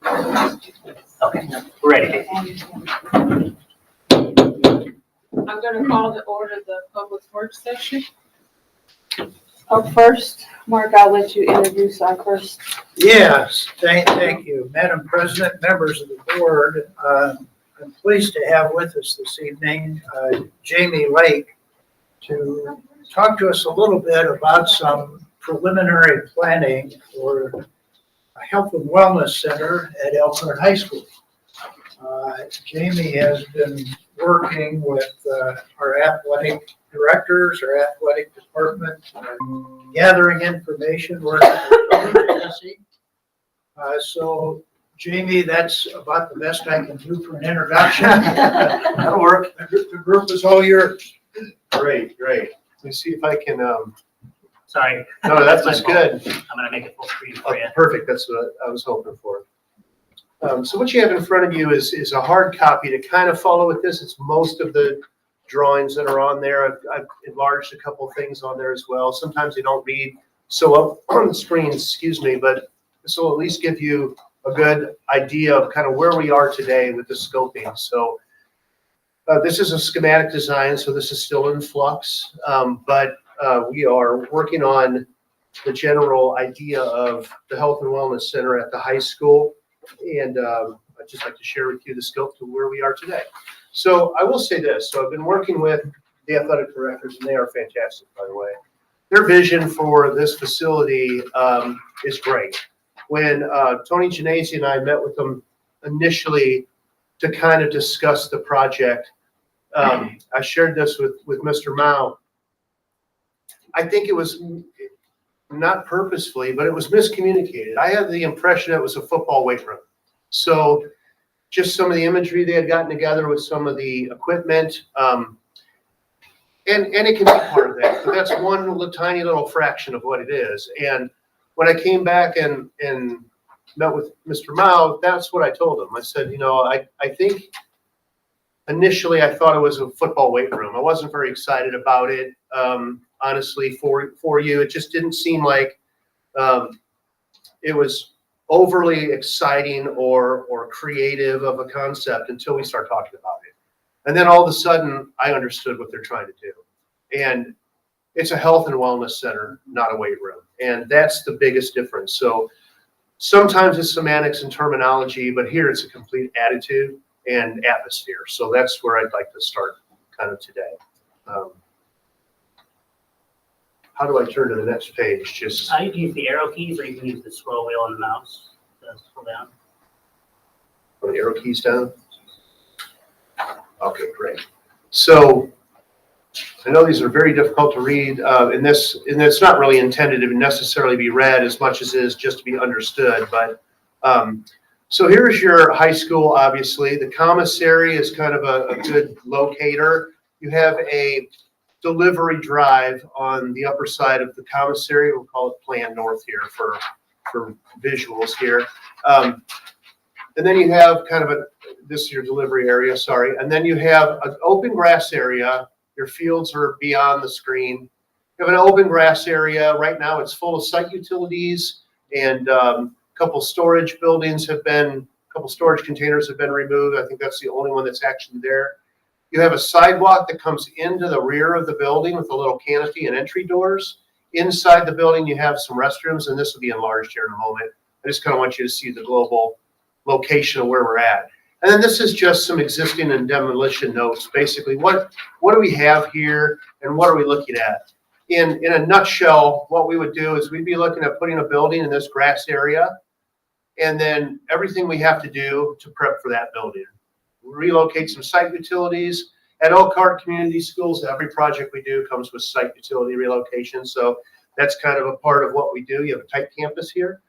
Okay, we're ready. I'm going to call to order the public works session. Up first, Mark, I'll let you introduce our first. Yes, thank you. Madam President, members of the board, I'm pleased to have with us this evening Jamie Lake to talk to us a little bit about some preliminary planning for a health and wellness center at Elkhart High School. Jamie has been working with our athletic directors, our athletic department, gathering information, working with Jesse. So, Jamie, that's about the best I can do for an introduction. That'll work. The group is all yours. Great. Let me see if I can, Sorry. no, that's my good. fault. I'm gonna make it full screen Oh, for you. perfect, that's what I was hoping for. So what you have in front of you is a hard copy to kind of follow with this. It's most of the drawings that are on there. I've enlarged a couple things on there as well. Sometimes they don't read so up on the screen, excuse me, but this will at least give you a good idea of kind of where we are today with the scoping. So this is a schematic design, so this is still in flux, but we are working on the general idea of the Health and Wellness Center at the high school. And I'd just like to share with you the scope to where we are today. So I will say this. So I've been working with the athletic directors, and they are fantastic, by the way. Their vision for this facility is great. When Tony Genesi and I met with them initially to kind of discuss the project, I shared this with Mr. Mao. I think it was not purposefully, but it was miscommunicated. I had the impression it was a football weight room. So just some of the imagery they had gotten together with some of the equipment, and it can be part of that, but that's one little, tiny little fraction of what it is. And when I came back and met with Mr. Mao, that's what I told him. I said, you know, I think initially I thought it was a football weight room. I wasn't very excited about it. Honestly, for you, it just didn't seem like it was overly exciting or creative of a concept until we start talking about it. And then all of a sudden, I understood what they're trying to do. And it's a health and wellness center, not a weight room. And that's the biggest difference. So sometimes it's semantics and terminology, but here it's a complete attitude and atmosphere. So that's where I'd like to start kind of today. How do I turn to the next page? Just You can use the arrow keys, or you can use the scroll wheel on the mouse to scroll down. put the arrow keys down. Okay, great. So I know these are very difficult to read, and it's not really intended to necessarily be read as much as it is just to be understood. But so here's your high school, obviously. The commissary is kind of a good locator. You have a delivery drive on the upper side of the commissary. We'll call it Plan North here for visuals here. And then you have kind of this is your delivery area, sorry. And then you have an open grass area. Your fields are beyond the screen. You have an open grass area. Right now it's full of site utilities, and a couple storage containers have been removed. I think that's the only one that's actually there. You have a sidewalk that comes into the rear of the building with a little canopy and entry doors. Inside the building, you have some restrooms, and this will be enlarged here in a moment. I just kind of want you to see the global location of where we're at. And then this is just some existing and demolition notes. Basically, what do we have here, and what are we looking at? In a nutshell, what we would do is we'd be looking at putting a building in this grass area, and then everything we have to do to prep for that building. Relocate some site utilities. At Elkhart Community Schools, every project we do comes with site utility relocation. So that's kind of a part of what we do. You have a tight campus here.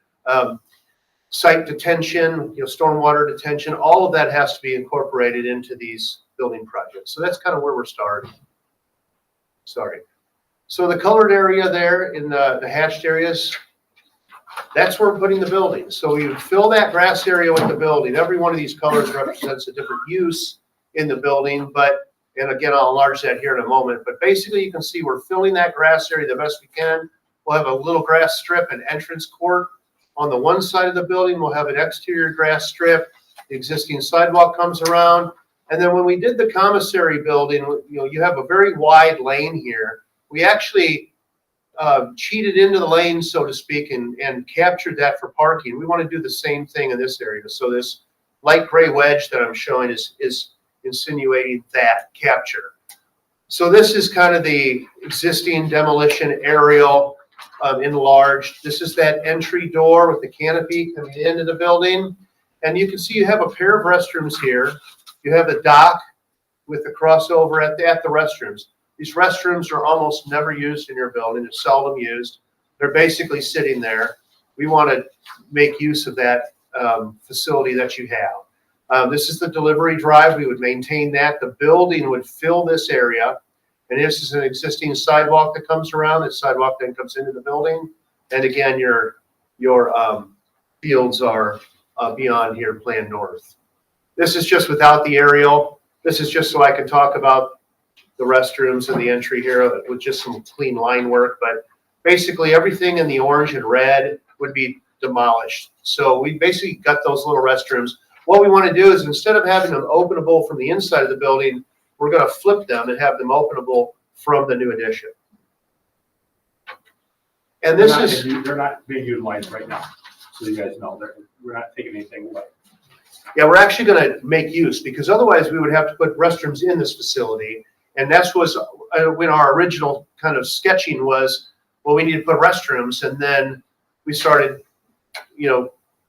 Site detention, stormwater detention, all of that has to be incorporated into these building projects. So that's kind of where we're starting. Sorry. So the colored area there in the hashed areas, that's where we're putting the building. So you fill that grass area with the building. Every one of these colors represents a different use in the building, and again, I'll enlarge that here in a moment, but basically you can see we're filling that grass area the best we can. We'll have a little grass strip and entrance court On the one side of the building, we'll have an exterior grass strip. The existing sidewalk comes around. And then when we did the commissary building, you have a very wide lane here. We actually cheated into the lane, so to speak, and captured that for parking. We want to do the same thing in this area. So this light gray wedge that I'm showing is insinuating that capture. So this is kind of the existing demolition aerial enlarged. This is that entry door with the canopy coming into the building. And you can see you have a pair of restrooms here. You have a dock with the crossover at the restrooms. These restrooms are almost never used in your building. They're seldom used. They're basically sitting there. We want to make use of that facility that you have. This is the delivery drive. We would maintain that. The building would fill this area. And this is an existing sidewalk that comes around. This sidewalk then comes into the building. And again, your fields are beyond here, planned north. This is just without the aerial. This is just so I can talk about the restrooms and the entry here with just some clean line work. But basically everything in the orange and red would be demolished. So we basically got those little restrooms. What we want to do is instead of having them openable from the inside of the building, we're going to flip them and have them openable from the new addition. And this they're not being utilized right now, so you guys know we're not taking anything away. Yeah, we're actually going to make use, because otherwise we would have to put restrooms in this facility. And that's was when our original kind of sketching was, well, we need to put restrooms. And then we started,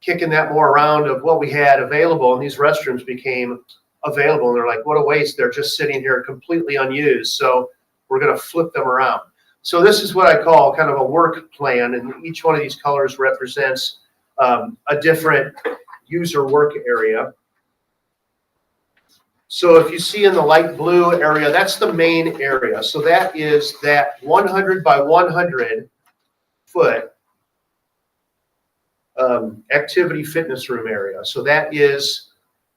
kicking that more around of what we had available. And these restrooms became available. And they're like, what a waste. They're just sitting here completely unused. So we're going to flip them around. So this is what I call kind of a work plan. And each one of these colors represents a different user work area. So if you see in the light blue area, that's the main area. So that is that 100 by 100 foot activity fitness room area. So that is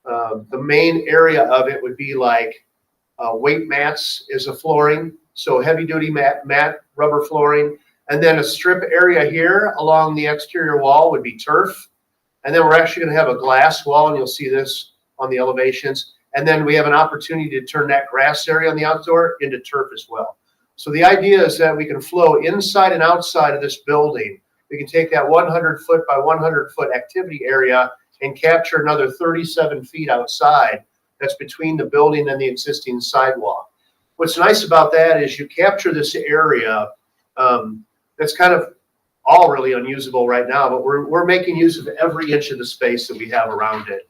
the main area of it would be like weight mats is a flooring. So heavy duty mat, rubber flooring. And then a strip area here along the exterior wall would be turf. And then we're actually going to have a glass wall, and you'll see this on the elevations. And then we have an opportunity to turn that grass area on the outdoor into turf as well. So the idea is that we can flow inside and outside of this building. We can take that 100 foot by 100 foot activity area and capture another 37 feet outside. That's between the building and the existing sidewalk. What's nice about that is you capture this area that's kind of all really unusable right now, but we're making use of every inch of the space that we have around it.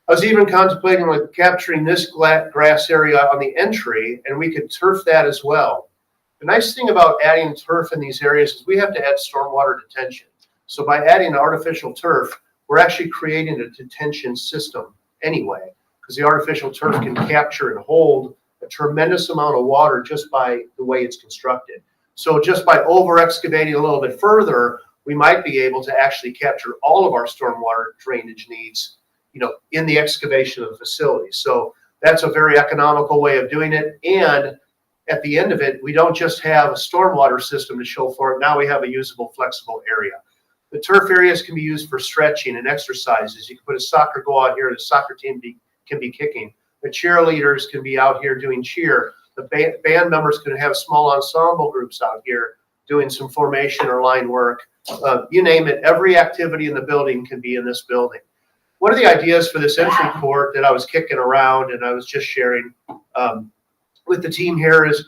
I was even contemplating like capturing this grass area on the entry, and we could turf that as well. The nice thing about adding turf in these areas is we have to add stormwater detention. So by adding artificial turf, we're actually creating a detention system anyway, because the artificial turf can capture and hold a tremendous amount of water just by the way it's constructed. So just by over excavating a little bit further, we might be able to actually capture all of our stormwater drainage needs, in the excavation of the facility. So that's a very economical way of doing it. And at the end of it, we don't just have a stormwater system to show for it. Now we have a usable, flexible area. The turf areas can be used for stretching and exercises. You can put a soccer goal out here. The soccer team can be kicking. The cheerleaders can be out here doing cheer. The band members can have small ensemble groups out here doing some formation or line work. You name it, every activity in the building can be in this building. One of the ideas for this entry court that I was kicking around and I was just sharing with the team here is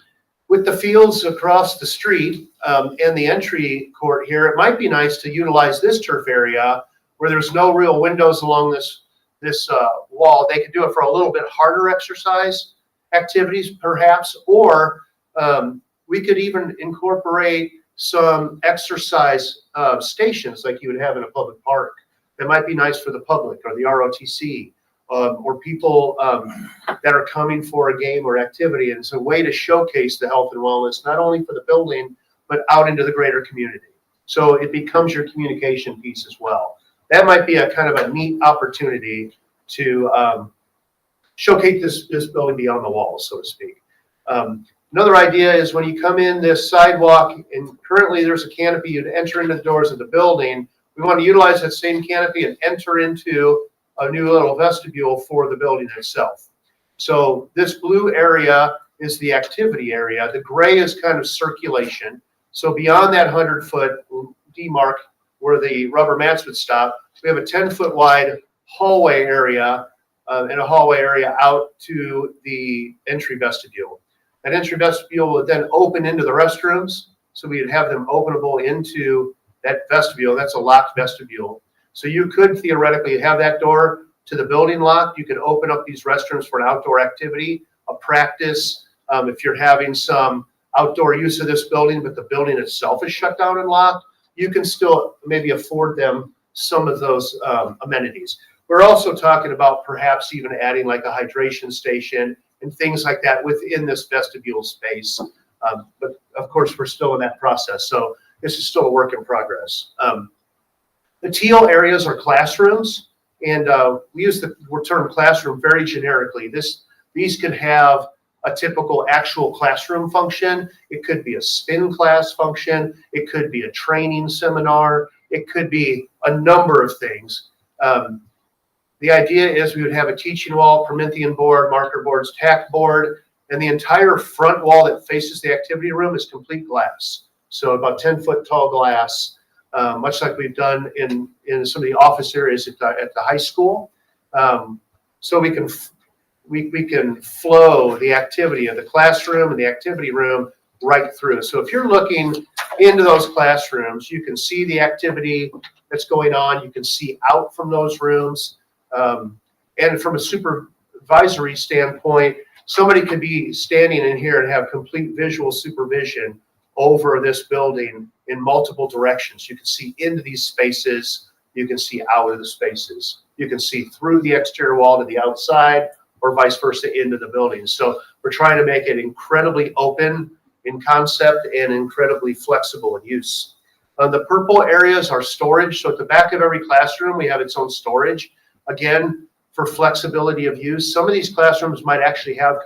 with the fields across the street and the entry court here, it might be nice to utilize this turf area where there's no real windows along this wall. They could do it for a little bit harder exercise activities perhaps, or we could even incorporate some exercise stations like you would have in a public park. That might be nice for the public or the ROTC or people that are coming for a game or activity. And it's a way to showcase the health and wellness, not only for the building, but out into the greater community. So it becomes your communication piece as well. That might be a kind of a neat opportunity to showcase this building beyond the walls, so to speak. Another idea is when you come in this sidewalk, and currently there's a canopy, you'd enter into the doors of the building. We want to utilize that same canopy and enter into a new little vestibule for the building itself. So this blue area is the activity area. The gray is kind of circulation. So beyond that 100-foot demarc where the rubber mats would stop, we have a 10-foot wide hallway area and a hallway area out to the entry vestibule. That entry vestibule would then open into the restrooms. So we'd have them openable into that vestibule. That's a locked vestibule. So you could theoretically have that door to the building locked. You could open up these restrooms for an outdoor activity, a practice. If you're having some outdoor use of this building, but the building itself is shut down and locked, you can still maybe afford them some of those amenities. We're also talking about perhaps even adding like a hydration station and things like that within this vestibule space. But of course, we're still in that process. So this is still a work in progress. The teal areas are classrooms, and we use the term classroom very generically. These could have a typical actual classroom function. It could be a spin class function. It could be a training seminar. It could be a number of things. The idea is we would have a teaching wall, Promethean board, marker boards, tack board, and the entire front wall that faces the activity room is complete glass. So about 10-foot tall glass, much like we've done in some of the office areas at the high school. So we can flow the activity of the classroom and the activity room right through. So if you're looking into those classrooms, you can see the activity that's going on. You can see out from those rooms. And from a supervisory standpoint, somebody could be standing in here and have complete visual supervision over this building in multiple directions. You can see into these spaces. You can see out of the spaces. You can see through the exterior wall to the outside, or vice versa into the building. So we're trying to make it incredibly open in concept and incredibly flexible in use. The purple areas are storage. So at the back of every classroom, we have its own storage. Again, for flexibility of use. Some of these classrooms might actually have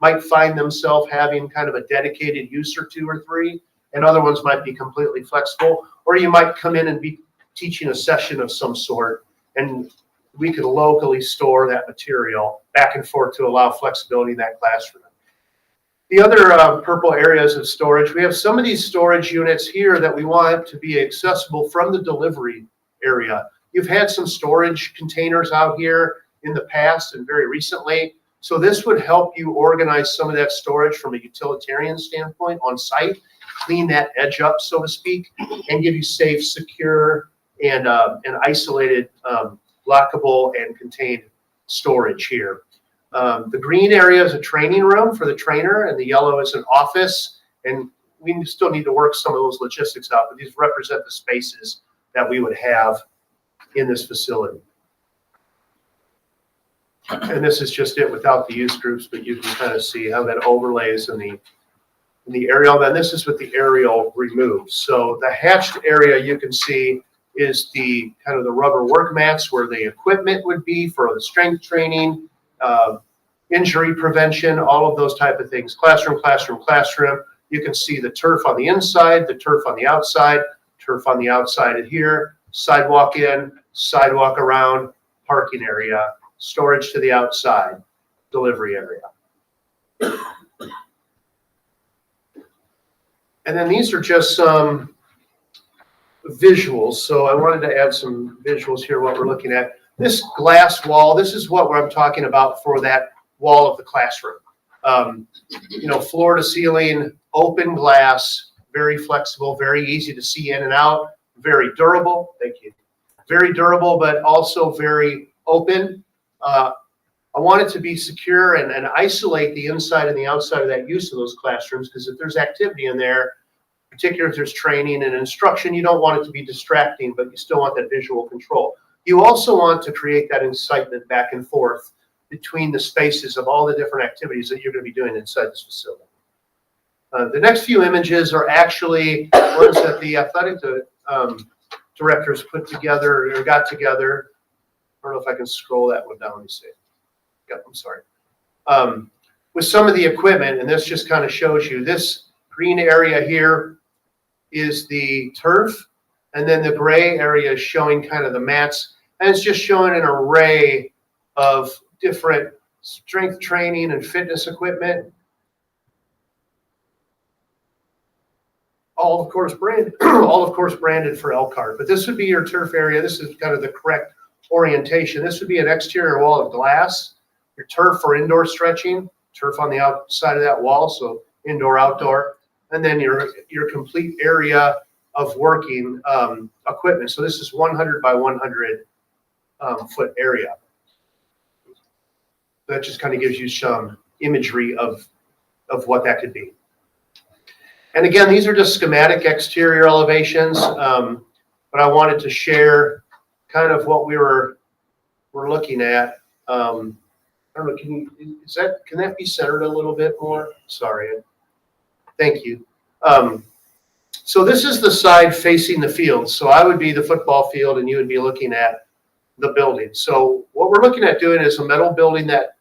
might find themselves having kind of a dedicated use or 2 or 3, and other ones might be completely flexible. Or you might come in and be teaching a session of some sort, and we could locally store that material back and forth to allow flexibility in that classroom. The other purple areas of storage, we have some of these storage units here that we want to be accessible from the delivery area. You've had some storage containers out here in the past and very recently. So this would help you organize some of that storage from a utilitarian standpoint on site, clean that edge up, so to speak, and give you safe, secure, and isolated, lockable and contained storage here. The green area is a training room for the trainer, and the yellow is an office. And we still need to work some of those logistics out, but these represent the spaces that we would have in this facility. And this is just it without the use groups, but you can kind of see how that overlays in the aerial. Then this is with the aerial removed. So the hatched area you can see is the kind of the rubber work mats where the equipment would be for the strength training, injury prevention, all of those type of things. Classroom, classroom, classroom. You can see the turf on the inside, the turf on the outside here, sidewalk in, sidewalk around, parking area, storage to the outside, delivery area. And then these are just some visuals. So I wanted to add some visuals here, what we're looking at. This glass wall, this is what I'm talking about for that wall of the classroom. Floor to ceiling, open glass, very flexible, very easy to see in and out, very durable. Thank you. Very durable, but also very open. I want it to be secure and isolate the inside and the outside of that use of those classrooms, because if there's activity in there, particularly if there's training and instruction, you don't want it to be distracting, but you still want that visual control. You also want to create that incitement back and forth between the spaces of all the different activities that you're going to be doing inside this facility. The next few images are actually ones that the athletic directors put together or got together. I don't know if I can scroll that one down. Let me see. Yep, I'm sorry. With some of the equipment, and this just kind of shows you this green area here is the turf. And then the gray area is showing kind of the mats, and it's just showing an array of different strength training and fitness equipment. All of course branded, all of course branded for Elkhart. But this would be your turf area. This is kind of the correct orientation. This would be an exterior wall of glass. Your turf for indoor stretching, turf on the outside of that wall, so indoor, outdoor, and then your complete area of working equipment. So this is 100 by 100 foot area. That just kind of gives you some imagery of what that could be. And again, these are just schematic exterior elevations, but I wanted to share kind of what we're looking at. I don't know, can that be centered a little bit more? Sorry. Thank you. So this is the side facing the field. So I would be the football field and you would be looking at the building. So what we're looking at doing is a metal building that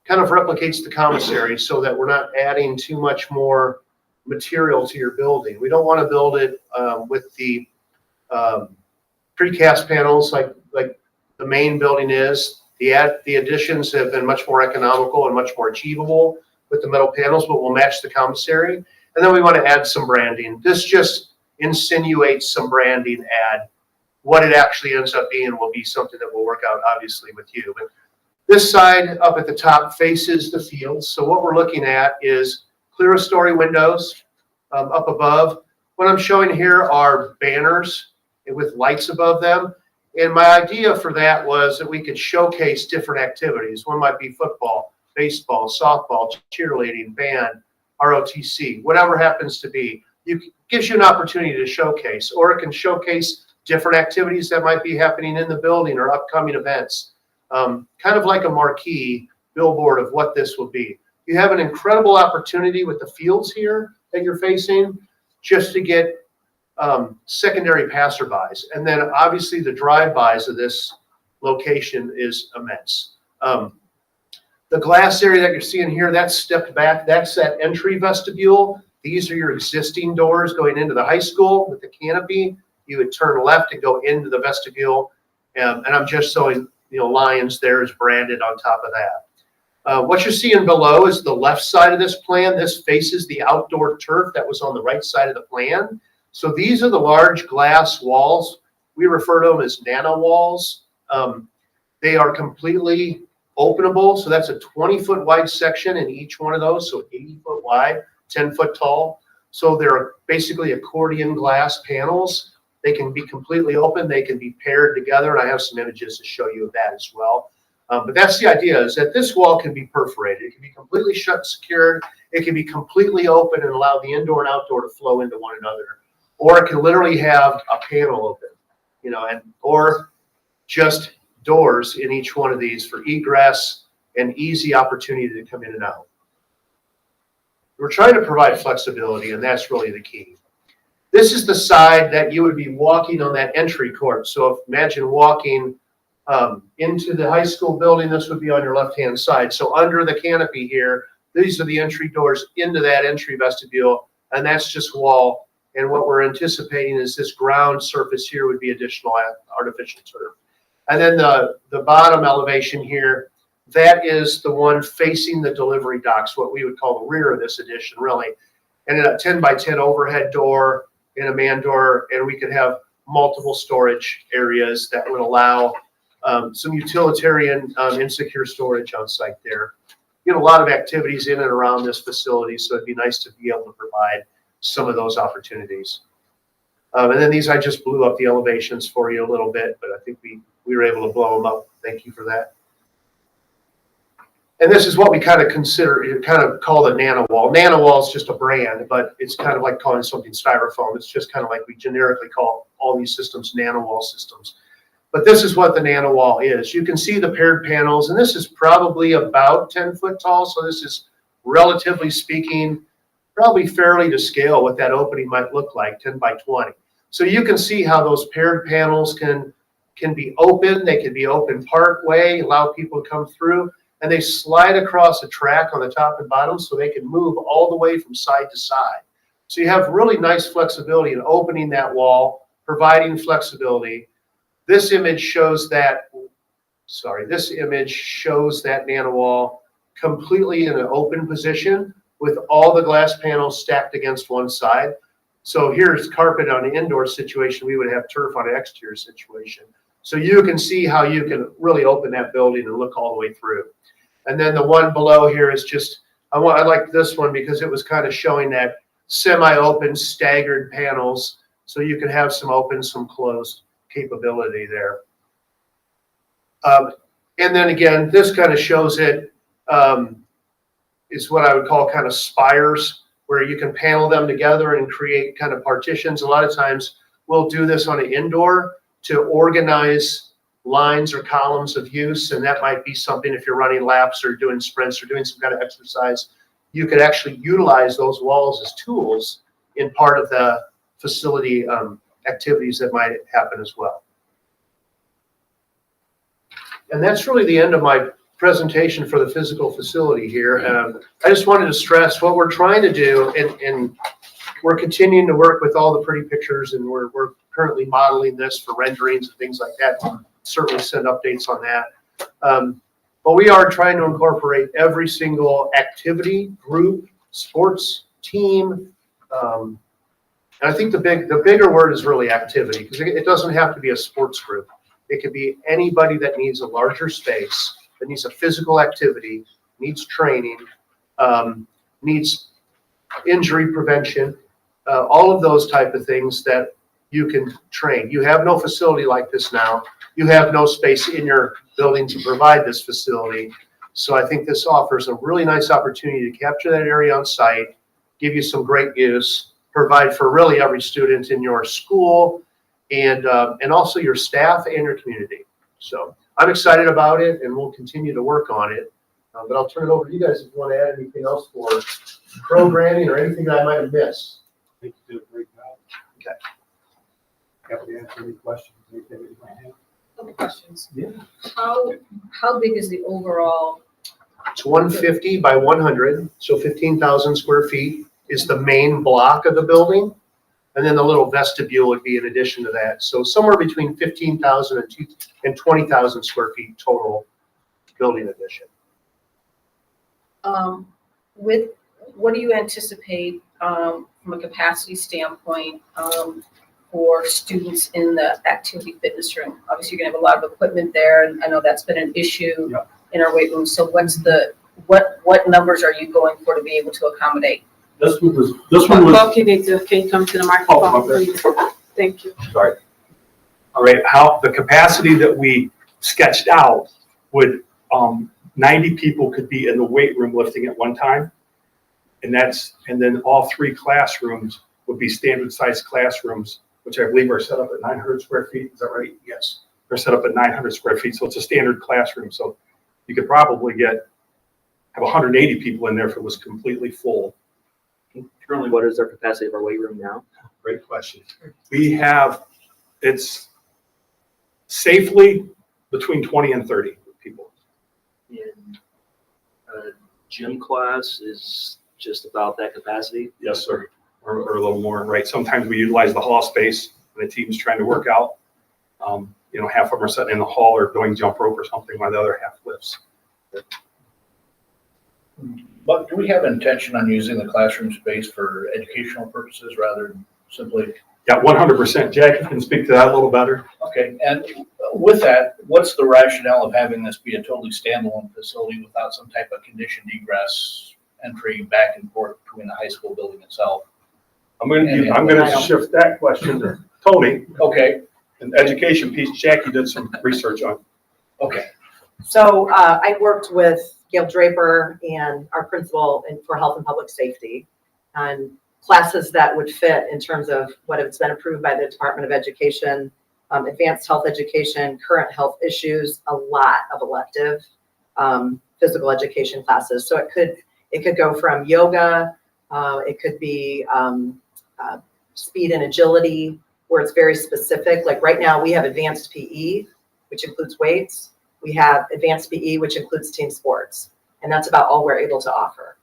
kind of replicates the commissary so that we're not adding too much more material to your building. We don't want to build it with the precast panels like the main building is. The additions have been much more economical and much more achievable with the metal panels, but we'll match the commissary. And then we want to add some branding. This just insinuates some branding. Add what it actually ends up being will be something that we'll work out obviously with you. But this side up at the top faces the field. So what we're looking at is clerestory windows up above. What I'm showing here are banners with lights above them. And my idea for that was that we could showcase different activities. One might be football, baseball, softball, cheerleading, band, ROTC, whatever happens to be. It gives you an opportunity to showcase, or it can showcase different activities that might be happening in the building or upcoming events. Kind of like a marquee billboard of what this will be. You have an incredible opportunity with the fields here that you're facing just to get secondary passerbys. And then obviously the drive-bys of this location is immense. The glass area that you're seeing here, that's stepped back. That's that entry vestibule. These are your existing doors going into the high school with the canopy. You would turn left and go into the vestibule. And I'm just showing, Lions there is branded on top of that. What you're seeing below is the left side of this plan. This faces the outdoor turf that was on the right side of the plan. So these are the large glass walls. We refer to them as nano walls. They are completely openable. So that's a 20-foot wide section in each one of those. So 80-foot wide, 10-foot tall. So they're basically accordion glass panels. They can be completely open. They can be paired together. And I have some images to show you of that as well. But that's the idea, is that this wall can be perforated. It can be completely shut and secured. It can be completely open and allow the indoor and outdoor to flow into one another. Or it can literally have a panel open, or just doors in each one of these for egress and easy opportunity to come in and out. We're trying to provide flexibility, and that's really the key. This is the side that you would be walking on that entry court. So imagine walking into the high school building. This would be on your left-hand side. So under the canopy here, these are the entry doors into that entry vestibule, and that's just wall. And what we're anticipating is this ground surface here would be additional artificial turf. And then the bottom elevation here, that is the one facing the delivery docks, what we would call the rear of this addition, really. And a 10 by 10 overhead door and a man door, and we could have multiple storage areas that would allow some utilitarian insecure storage on site there. You get a lot of activities in and around this facility, so it'd be nice to be able to provide some of those opportunities. And then these, I just blew up the elevations for you a little bit, but I think we were able to blow them up. Thank you for that. And this is what we kind of call the nano wall. Nano wall is just a brand, but it's kind of like calling something styrofoam. It's just kind of like we generically call all these systems nano wall systems. But this is what the nano wall is. You can see the paired panels, and this is probably about 10 foot tall. So this is, relatively speaking, probably fairly to scale what that opening might look like, 10 by 20. So you can see how those paired panels can be open. They can be open part way, allow people to come through, and they slide across a track on the top and bottom so they can move all the way from side to side. So you have really nice flexibility in opening that wall, providing flexibility. This image shows that, nano wall completely in an open position with all the glass panels stacked against one side. So here's carpet on an indoor situation. We would have turf on an exterior situation. So you can see how you can really open that building and look all the way through. And then the one below here is just, I like this one because it was kind of showing that semi-open staggered panels. So you can have some open, some closed capability there. And then again, this kind of shows it, is what I would call kind of spires, where you can panel them together and create kind of partitions. A lot of times we'll do this on an indoor to organize lines or columns of use. And that might be something if you're running laps or doing sprints or doing some kind of exercise, you could actually utilize those walls as tools in part of the facility activities that might happen as well. And that's really the end of my presentation for the physical facility here. I just wanted to stress what we're trying to do, and we're continuing to work with all the pretty pictures, and we're currently modeling this for renderings and things like that. Certainly send updates on that. But we are trying to incorporate every single activity, group, sports, team. And I think the bigger word is really activity, because it doesn't have to be a sports group. It could be anybody that needs a larger space, that needs a physical activity, needs training, needs injury prevention, all of those type of things that you can train. You have no facility like this now. You have no space in your building to provide this facility. So I think this offers a really nice opportunity to capture that area on site, give you some great use, provide for really every student in your school, and also your staff and your community. So I'm excited about it, and we'll continue to work on it. But I'll turn it over to you guys if you want to add anything else for programming or anything that I might have missed. I think you did a great job. Okay. Happy to answer any questions, anything that you might have. Couple questions. Yeah. How big is the overall? It's 150 by 100, so 15,000 square feet is the main block of the building. And then the little vestibule would be in addition to that. So somewhere between 15,000 and 20,000 square feet total building addition. With what do you anticipate from a capacity standpoint for students in the activity fitness room? Obviously, you're gonna have a lot of equipment there, and I know that's been an issue in our weight room. So what numbers are you going for to be able to accommodate? This one was. Bob, can you come to the microphone, please? Thank you. Sorry. All right, how the capacity that we sketched out would, 90 people could be in the weight room lifting at one time. And then all three classrooms would be standard sized classrooms, which I believe are set up at 900 square feet. Is that right? Yes. They're set up at 900 square feet. So it's a standard classroom. So you could probably have 180 people in there if it was completely full. Currently, what is our capacity of our weight room now? Great question. It's safely between 20 and 30 people. And gym class is just about that capacity? Yes, sir. Or a little more, right? Sometimes we utilize the hall space when the team's trying to work out. Half of them are sitting in the hall or doing jump rope or something while the other half lifts. But do we have intention on using the classroom space for educational purposes rather than simply? Yeah, 100%. Jackie can speak to that a little better. Okay, and with that, what's the rationale of having this be a totally standalone facility without some type of conditioned egress entry back and forth between the high school building itself? I'm going to shift that question to Tony. Okay. An education piece Jackie did some research on. Okay. So I worked with Gail Draper and our principal for health and public safety on classes that would fit in terms of what has been approved by the Department of Education, advanced health education, current health issues, a lot of elective physical education classes. So it could go from yoga, it could be speed and agility, where it's very specific. Like right now we have advanced PE, which includes weights. We have advanced PE, which includes team sports. And that's about all we're able to offer.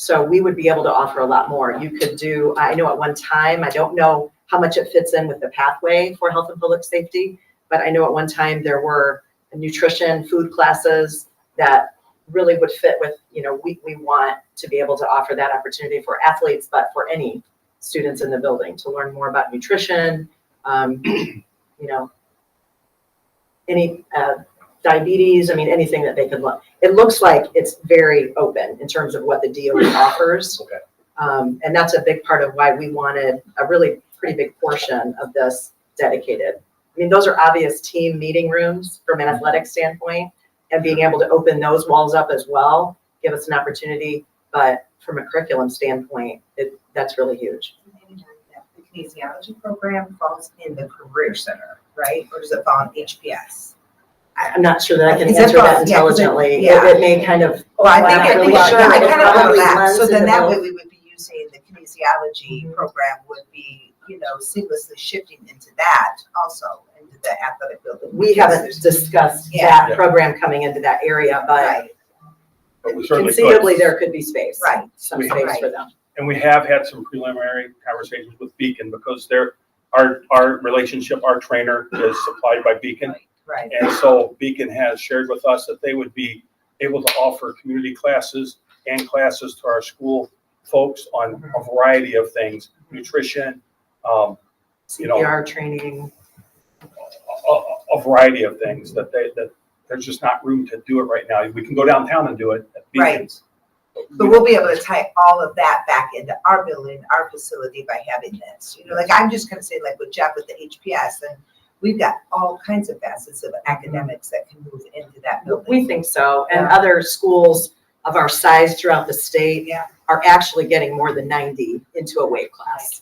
So we would be able to offer a lot more. You could do, I know at one time, I don't know how much it fits in with the pathway for health and public safety, but I know at one time there were nutrition, food classes that really would fit with, we want to be able to offer that opportunity for athletes, but for any students in the building to learn more about nutrition, any diabetes, anything that they could learn. It looks like it's very open in terms of what the DOE offers. Okay. And that's a big part of why we wanted a really pretty big portion of this dedicated. Those are obvious team meeting rooms from an athletic standpoint, and being able to open those walls up as well, give us an opportunity. But from a curriculum standpoint, that's really huge. The kinesiology program falls in the career center, right? Or does it fall in HPS? I'm not sure that I can Is it answer that both? Yeah, 'cause intelligently. yeah. It may kind of. Well, I not think really it should. sure. I It kind of probably that. blends So then into that way both. we would be using the kinesiology program would be, seamlessly shifting into that also, into the athletic building. We haven't discussed Yeah. that program coming into that area, but Right, But we certainly could. conceivably there could be space. right. Some We- space for them. And we have had some preliminary conversations with Beacon because our relationship, our trainer is supplied by Beacon. Right. And so Beacon has shared with us that they would be able to offer community classes and classes to our school folks on a variety of things, nutrition, CPR training. a variety of things that there's just not room to do it right now. We can go downtown and do it at Beacon's. But we'll be able to tie all of that back into our building, our facility by having this. Like I'm just gonna say, like with Jeff with the HPS, and we've got all kinds of facets of academics that can move into that building. We think so. And Yeah. other schools of our size throughout the state Yeah. are actually getting more than 90 into a weight class.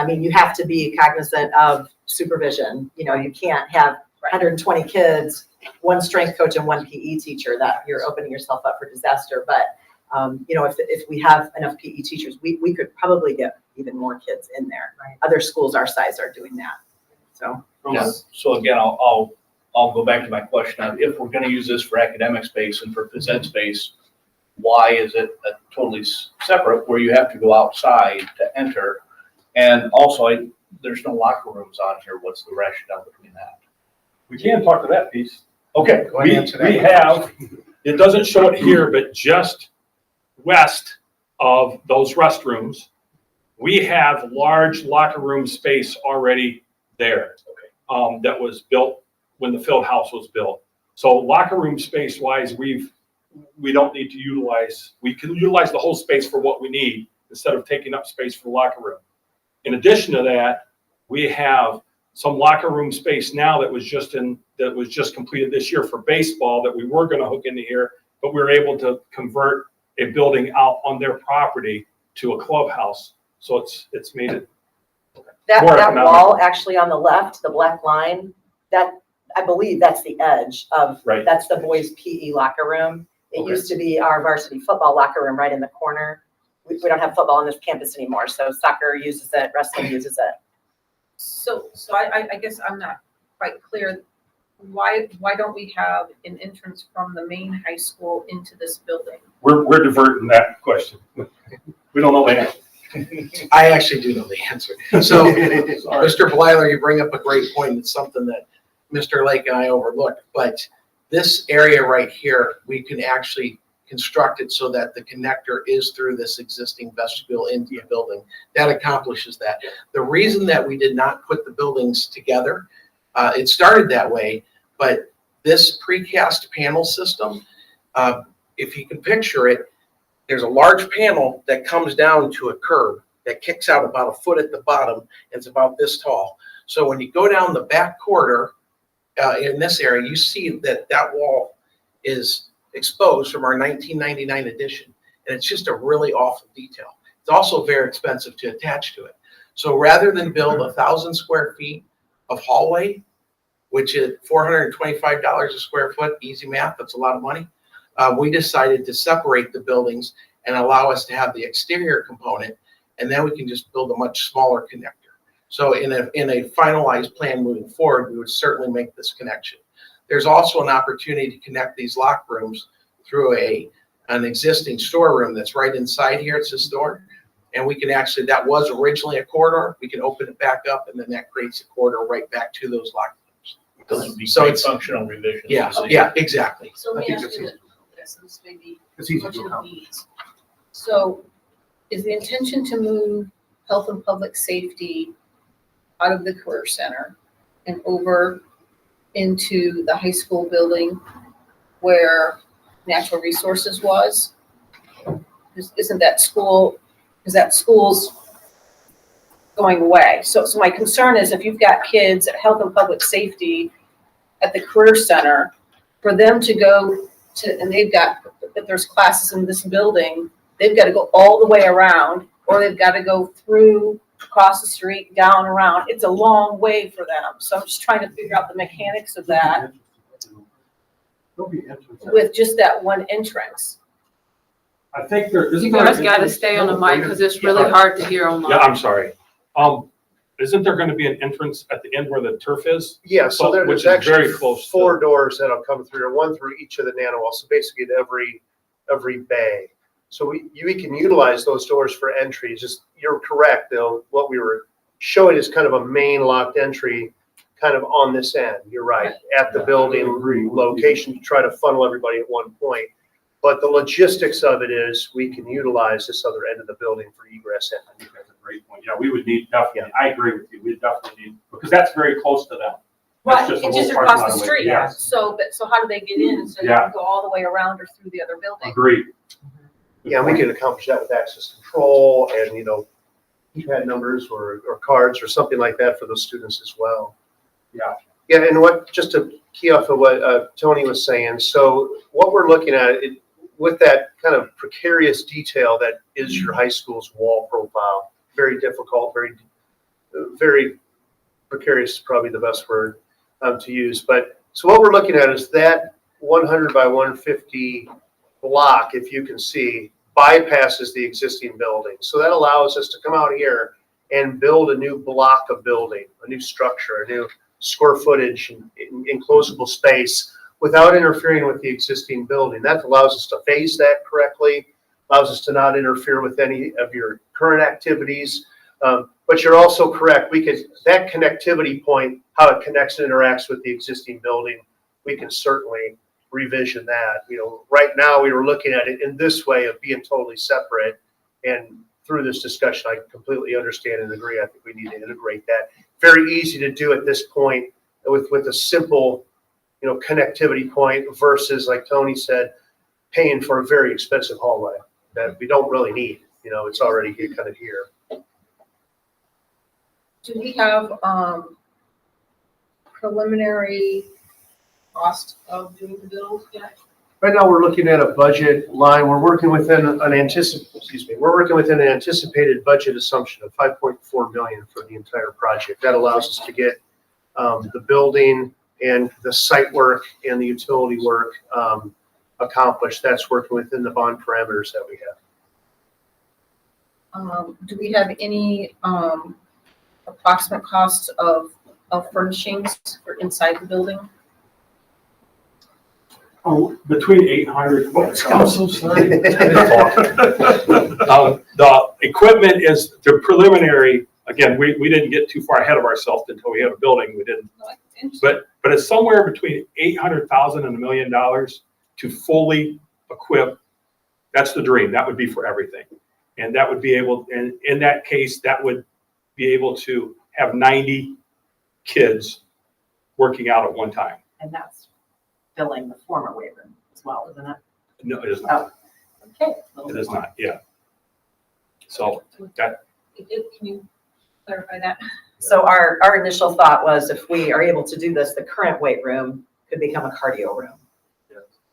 You have to be cognizant of supervision. You can't have 120 kids, one strength coach and one PE teacher, that you're opening yourself up for disaster. But, if we have enough PE teachers, we could probably get even more kids in there. Right. Other schools our size are doing that. So. Yeah. So again, I'll go back to my question of, if we're gonna use this for academic space and for phys ed space, why is it a totally separate where you have to go outside to enter? And also, there's no locker rooms on here. What's the rationale between that? We can talk to that piece. Okay, go ahead and answer that. We have, it doesn't show it here, but just west of those restrooms, we have large locker room space already there. That was built when the field house was built. So locker room space wise, we don't need to utilize, we can utilize the whole space for what we need instead of taking up space for the locker room. In addition to that, we have some locker room space now that was just completed this year for baseball that we were going to hook into here, but we were able to convert a building out on their property to a clubhouse. So it's made it That more that economical. wall actually on the left, the black line, that, I believe that's the edge of, Right. that's the boys' PE locker room. It Okay. used to be our varsity football locker room right in the corner. We don't have football on this campus anymore, so soccer uses it, wrestling uses it. So I guess I'm not quite clear. Why don't we have an entrance from the main high school into this building? We're diverting that question. We don't know the answer. I actually do know the answer. So, Mr. Blyler, you bring up a great point. It's something that Mr. Lake and I overlooked, but this area right here, we can actually construct it so that the connector is through this existing vestibule into the building. That accomplishes that. The reason that we did not put the buildings together, it started that way, but this precast panel system, if you can picture it, there's a large panel that comes down to a curb that kicks out about a foot at the bottom. It's about this tall. So when you go down the back corridor in this area, you see that wall is exposed from our 1999 edition. And it's just a really awful detail. It's also very expensive to attach to it. So rather than build 1,000 square feet of hallway, which is $425 a square foot, easy math, that's a lot of money. We decided to separate the buildings and allow us to have the exterior component, and then we can just build a much smaller connector. So in a finalized plan moving forward, we would certainly make this connection. There's also an opportunity to connect these locker rooms through a an existing storeroom that's right inside here. It's a store. And we can actually, that was originally a corridor. We can open it back up and then that creates a corridor right back to those locker rooms. Those would be So great it's- functional revisions. Yeah, yeah, exactly. So let I me think ask you it's this, and this may be It's easy much to of accomplish. these. So is the intention to move health and public safety out of the career center and over into the high school building where natural resources was? Isn't that school, is that school's going away? So my concern is if you've got kids at health and public safety at the career center, for them to go to, and they've got, if there's classes in this building, they've got to go all the way around, or they've got to go through, across the street, down, around. It's a long way for them. So I'm just trying to figure out the mechanics of that with just that one entrance. I think there, isn't You there? guys gotta stay on the mic because it's really hard to hear Yeah, online. I'm sorry. Isn't there gonna be an entrance at the end where the turf is? Yeah, so Which there's is very actually close to- 4 doors that'll come through, or 1 through each of the nano walls, so basically at every bay. So we can utilize those doors for entry, just, you're correct, though, what we were showing is kind of a main locked entry, kind of on this end, you're right, at the building location to try to funnel everybody at one point. But the logistics of it is, we can utilize this other end of the building for egress I think that's a great point. Yeah, we would need, definitely, I agree with you. We definitely need, because that's very close to them. That's Right, just a it's little just parking across lot the away. street. Yes, So how do they get in? So they Yeah. can go all the way around or through the other building? agreed. Yeah, we can accomplish that with access control and, keypad numbers or cards or something like that for those students as well. Yeah. Yeah, and just to key off of what Tony was saying, so what we're looking at, with that kind of precarious detail that is your high school's wall profile, very difficult, very precarious is probably the best word to use. But, so what we're looking at is that 100 by 150 block, if you can see, bypasses the existing building. So that allows us to come out here and build a new block of building, a new structure, a new square footage, enclosable space without interfering with the existing building. That allows us to phase that correctly, allows us to not interfere with any of your current activities. But you're also correct. That connectivity point, how it connects and interacts with the existing building, we can certainly revision that. Right now we were looking at it in this way of being totally separate, and through this discussion, I completely understand and agree. I think we need to integrate that. Very easy to do at this point with a simple, connectivity point versus, like Tony said, paying for a very expensive hallway that we don't really need. It's already kind of here. Do we have preliminary cost of doing the build yet? Right now, we're looking at a budget line. We're working within an anticipated budget assumption of 5.4 million for the entire project. That allows us to get the building and the site work and the utility work accomplished. That's working within the bond parameters that we have. Do we have any approximate costs of furnishings for inside the building? Oh, between 800. I'm so sorry. The equipment is the preliminary. Again, we didn't get too far ahead of ourselves until we had a building. We didn't. But it's somewhere between $800,000 and $1 million to fully equip. That's the dream. That would be for everything. And that would be able, and in that case, that would be able to have 90 kids working out at one time. And that's filling the former weight room as well, isn't it? No, it is not. Okay. It is not, yeah. So that, Can you clarify that? So our initial thought was if we are able to do this, the current weight room could become a cardio room.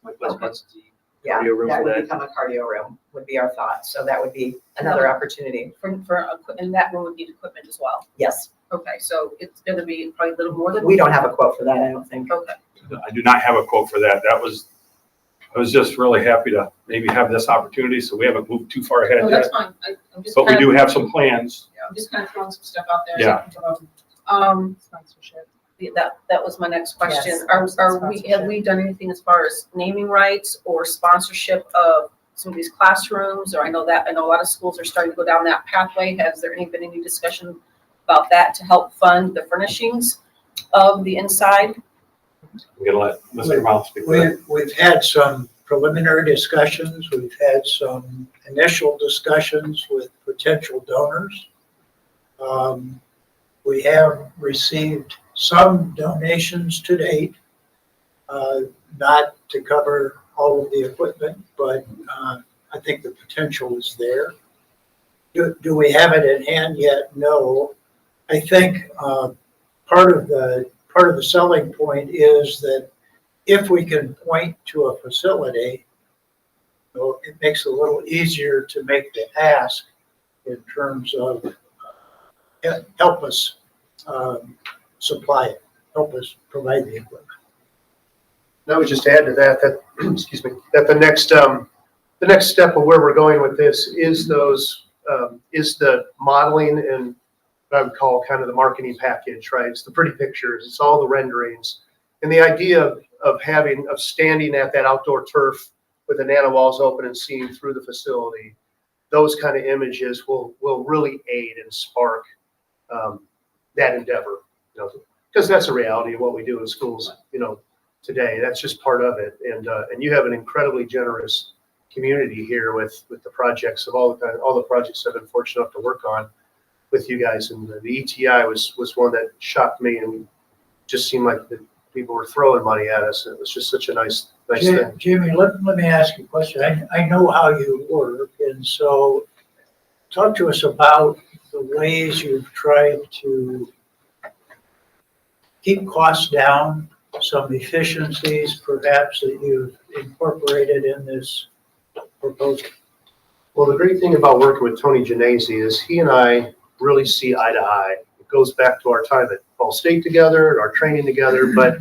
Like West Bunsey, Yeah, cardio room that for would that. become a cardio room, would be our thought. So that would be another opportunity. And that room would need equipment as well. Yes, Okay, so it's gonna be probably a little more than. we don't have a quote for that, I don't think. Okay. I do not have a quote for that. I was just really happy to maybe have this opportunity, so we haven't moved too far ahead No, yet. that's fine. I'm just But we kind do of, have some plans. I'm just kind of throwing some stuff out there. Yeah. Sponsorship. That was my next question. Yes, Have we done anything as far as naming rights or sponsorship of some of these classrooms? Or I know a lot of schools are starting to go down that pathway. Has there been any discussion about that to help fund the furnishings of the inside? We're gonna let Mr. Miles speak. We've had some preliminary discussions. We've had some initial discussions with potential donors. We have received some donations to date, not to cover all of the equipment, but I think the potential is there. Do we have it in hand yet? No. I think part of the selling point is that if we can point to a facility, it makes it a little easier to make the ask in terms of help us supply it, help us provide the equipment. And I would just add to that, excuse me, that the next step of where we're going with this is is the modeling and what I would call kind of the marketing package, right? It's the pretty pictures, it's all the renderings. And the idea of standing at that outdoor turf with the nano walls open and seeing through the facility, those kind of images will really aid and spark that endeavor, because that's a reality of what we do in schools, today. That's just part of it. And you have an incredibly generous community here with the projects of all the projects I've been fortunate enough to work on with you guys. And the ETI was one that shocked me, and just seemed like the people were throwing money at us. It was just such a nice thing. Jimmy, let me ask you a question. I know how you work, and so talk to us about the ways you've tried to keep costs down, some efficiencies perhaps that you've incorporated in this proposal. Well, the great thing about working with Tony Genesi is he and I really see eye to eye. It goes back to our time at Ball State together and our training together, but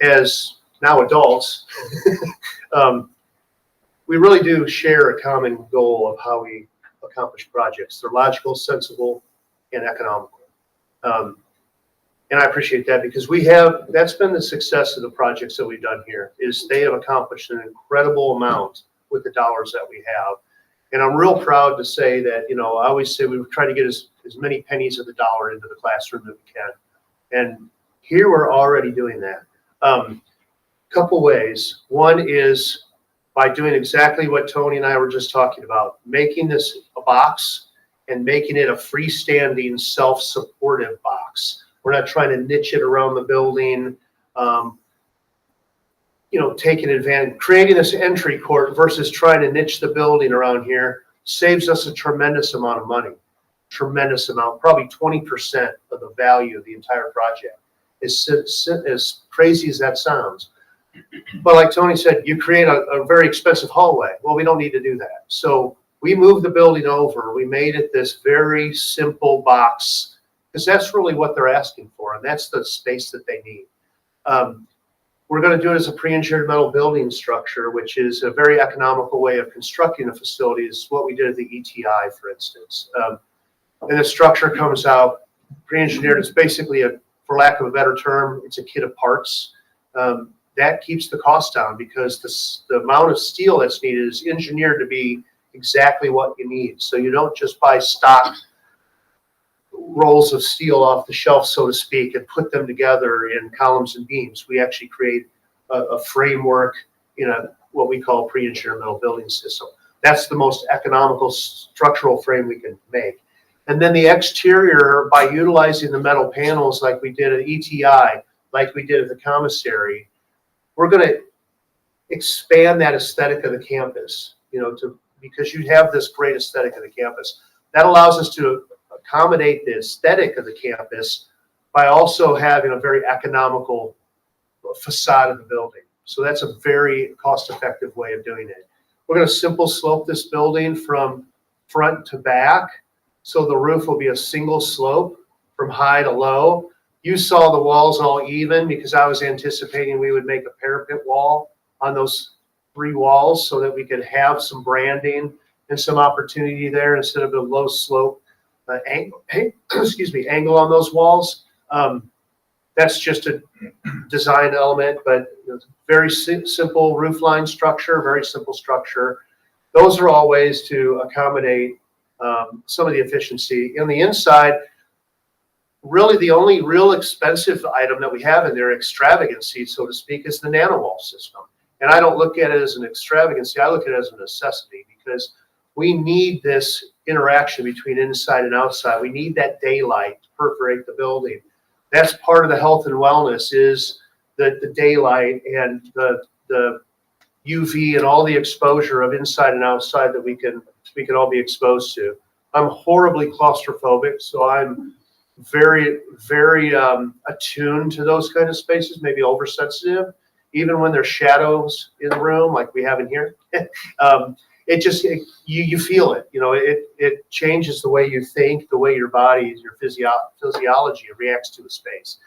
as now adults, we really do share a common goal of how we accomplish projects. They're logical, sensible, and economical. And I appreciate that because that's been the success of the projects that we've done here, is they have accomplished an incredible amount with the dollars that we have. And I'm real proud to say that, I always say we try to get as many pennies of the dollar into the classroom that we can. And here we're already doing that. Couple ways. One is by doing exactly what Tony and I were just talking about, making this a box and making it a freestanding, self-supportive box. We're not trying to niche it around the building, taking advantage, creating this entry court versus trying to niche the building around here saves us a tremendous amount of money. Tremendous amount, probably 20% of the value of the entire project. As crazy as that sounds. But like Tony said, you create a very expensive hallway. Well, we don't need to do that. So we moved the building over. We made it this very simple box because that's really what they're asking for, and that's the space that they need. We're going to do it as a pre-engineered metal building structure, which is a very economical way of constructing a facility. Is what we did at the ETI, for instance. And the structure comes out pre-engineered. It's basically for lack of a better term, it's a kit of parts. That keeps the cost down because the amount of steel that's needed is engineered to be exactly what you need. So you don't just buy stock rolls of steel off the shelf, so to speak, and put them together in columns and beams. We actually create a framework in what we call pre-engineered metal building system. That's the most economical structural frame we can make. And then the exterior, by utilizing the metal panels like we did at ETI, like we did at the commissary, we're going to expand that aesthetic of the campus, because you have this great aesthetic of the campus. That allows us to accommodate the aesthetic of the campus by also having a very economical facade of the building. So that's a very cost-effective way of doing it. We're going to simple slope this building from front to back. So the roof will be a single slope from high to low. You saw the walls all even because I was anticipating we would make a parapet wall on those 3 walls so that we could have some branding and some opportunity there instead of a low slope angle on those walls. That's just a design element, but very simple roof line structure, very simple structure. those are all ways to accommodate some of the efficiency. On the inside, really the only real expensive item that we have in there, extravagancy, so to speak, is the nanowall system. And I don't look at it as an extravagancy, I look at it as a necessity, because we need this interaction between inside and outside. We need that daylight to perforate the building. That's part of the health and wellness, is the daylight and the UV and all the exposure of inside and outside that we can all be exposed to. I'm horribly claustrophobic, so I'm very, very attuned to those kind of spaces, maybe oversensitive, even when there's shadows in the room like we have in here. You feel it, it changes the way you think, the way your body, your physiology reacts to a space.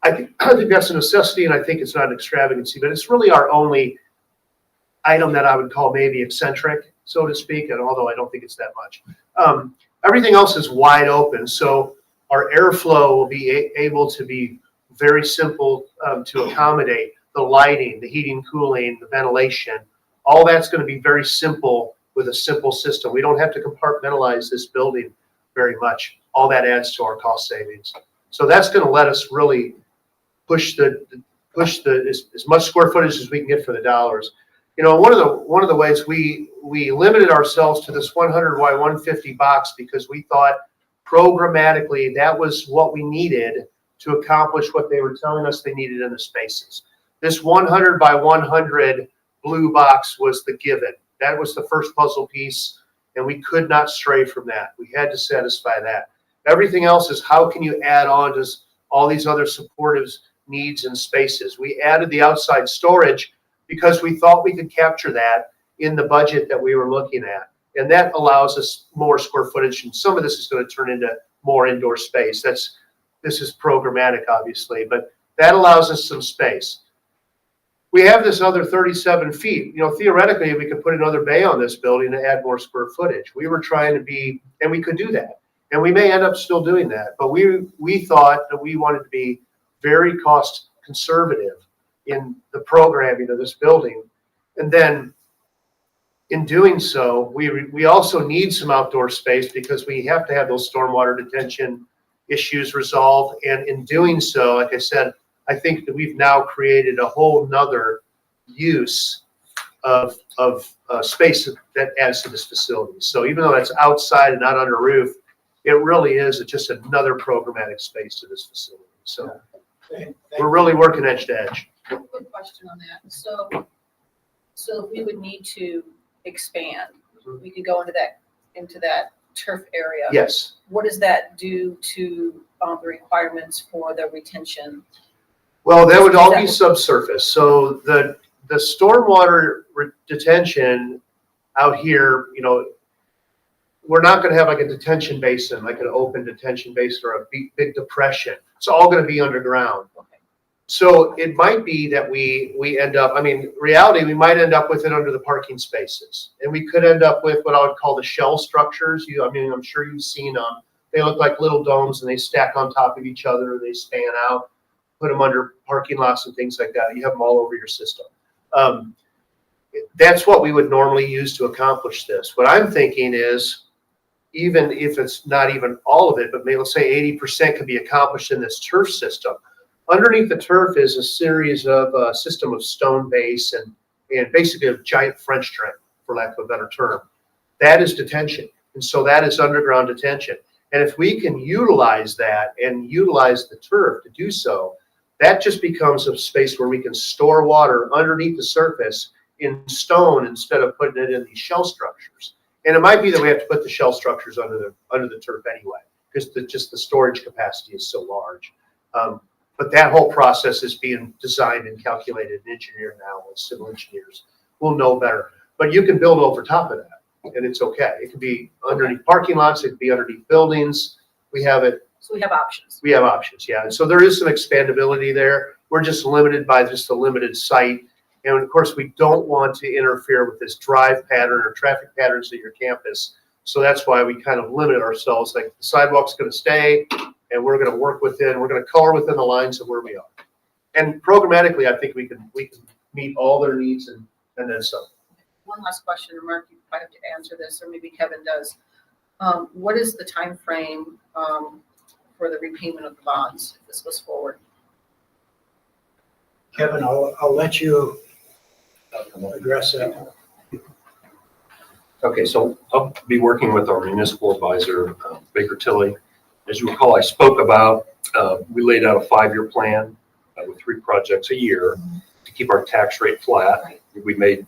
I think that's a necessity, and I think it's not an extravagancy, but it's really our only item that I would call maybe eccentric, so to speak, and although I don't think it's that much. Everything else is wide open, so our airflow will be able to be very simple to accommodate the lighting, the heating, cooling, the ventilation. All that's going to be very simple with a simple system. We don't have to compartmentalize this building very much. All that adds to our cost savings. So that's going to let us really push as much square footage as we can get for the dollars. One of the ways we limited ourselves to this 100 by 150 box, because we thought programmatically that was what we needed to accomplish what they were telling us they needed in the spaces. This 100 by 100 blue box was the given. That was the first puzzle piece, and we could not stray from that. We had to satisfy that. Everything else is how can you add on to all these other supportive needs and spaces. We added the outside storage because we thought we could capture that in the budget that we were looking at. And that allows us more square footage, and some of this is going to turn into more indoor space. This is programmatic, obviously, but that allows us some space. We have this other 37 feet. Theoretically, we could put another bay on this building to add more square footage. We were trying to be, and we could do that. And we may end up still doing that, but we thought that we wanted to be very cost conservative in the programming of this building. And then in doing so, we also need some outdoor space because we have to have those stormwater detention issues resolved. And in doing so, like I said, I think that we've now created a whole nother use of space that adds to this facility. So even though it's outside and not under roof, it really is just another programmatic space to this facility. So we're really working edge to edge. Quick question on that. So if we would need to expand, we could go into that turf area. Yes. What does that do to the requirements for the retention? Well, that would all be subsurface. So the stormwater detention out here, we're not going to have like a detention basin, like an open detention basin or a big depression. It's all going to be underground. Okay. So it might be that we end up, reality, we might end up with it under the parking spaces. And we could end up with what I would call the shell structures. I'm sure you've seen them. They look like little domes and they stack on top of each other. They span out, put them under parking lots and things like that. You have them all over your system. That's what we would normally use to accomplish this. What I'm thinking is, even if it's not even all of it, but maybe let's say 80% could be accomplished in this turf system. Underneath the turf is a series of system of stone base and basically a giant French drain, for lack of a better term. That is detention. And so that is underground detention. And if we can utilize that and utilize the turf to do so, that just becomes a space where we can store water underneath the surface in stone instead of putting it in these shell structures. And it might be that we have to put the shell structures under the turf anyway, because just the storage capacity is so large. But that whole process is being designed and calculated and engineered now with civil engineers. We'll know better. But you can build over top of that, and it's okay. It can be underneath parking lots. It can be underneath buildings. We have it. So we have options. We have options, yeah. And so there is some expandability there. We're just limited by just a limited site. And of course, we don't want to interfere with this drive pattern or traffic patterns at your campus. So that's why we kind of limit ourselves. Like the sidewalk's going to stay, and we're going to work within, we're going to color within the lines of where we are. And programmatically, I think we can meet all their needs and then some. One last question, and Mark, you probably have to answer this, or maybe Kevin does. What is the time frame for the repayment of the bonds if this goes forward? Kevin, I'll let you address that. Okay, so I'll be working with our municipal advisor, Baker Tilly. As you recall, I spoke about, we laid out a 5-year plan with 3 projects a year to keep our tax rate flat. We made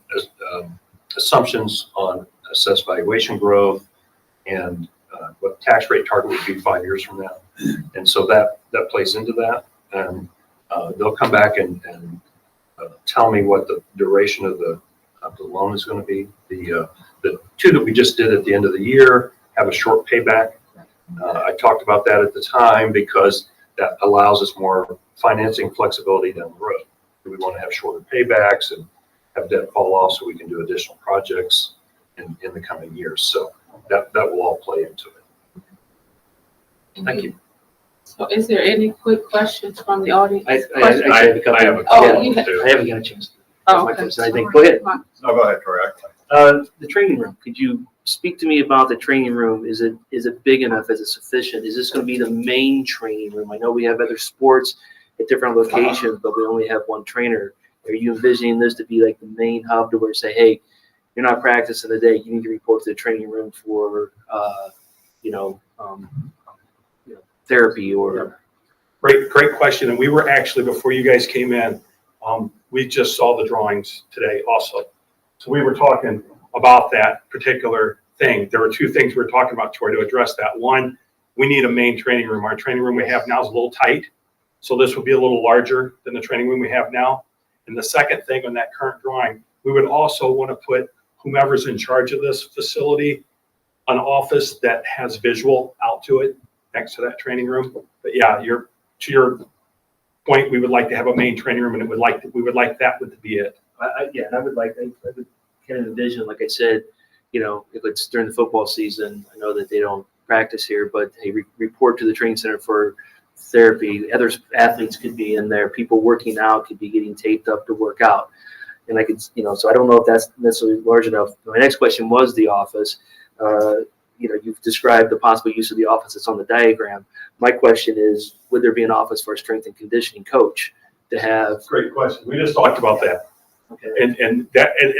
assumptions on assessed valuation growth and what the tax rate target would be 5 years from now. And so that plays into that. And they'll come back and tell me what the duration of the loan is going to be. The 2 that we just did at the end of the year have a short payback. I talked about that at the time because that allows us more financing flexibility down the road. We want to have shorter paybacks and have debt fall off so we can do additional projects in the coming years. So that will all play into it. Thank you. So is there any quick questions from the audience? I have a couple. Oh, you have- I haven't got a chance. Oh, My okay. question, I think. Go ahead. Mark. No, go ahead, Troy. The training room, could you speak to me about the training room? Is it big enough? Is it sufficient? Is this going to be the main training room? I know we have other sports at different locations, but we only have one trainer. Are you envisioning this to be like the main hub to where you say, hey, you're not practicing today, you need to report to the training room for, therapy or? Great question. And we were actually, before you guys came in, we just saw the drawings today also. So we were talking about that particular thing. There were 2 things we were talking about, Troy, to address that. One, we need a main training room. Our training room we have now is a little tight. So this would be a little larger than the training room we have now. And the second thing on that current drawing, we would also want to put whomever's in charge of this facility, an office that has visual out to it next to that training room. But yeah, to your point, we would like to have a main training room, and we would like that would be it. I would kind of envision, like I said, if it's during the football season, I know that they don't practice here, but hey, report to the training center for therapy. Other athletes could be in there. People working out could be getting taped up to work out. And I could, so I don't know if that's necessarily large enough. My next question was the office. You've described the possible use of the office that's on the diagram. My question is, would there be an office for a strength and conditioning coach to have? Great question. We just talked about that. Okay. And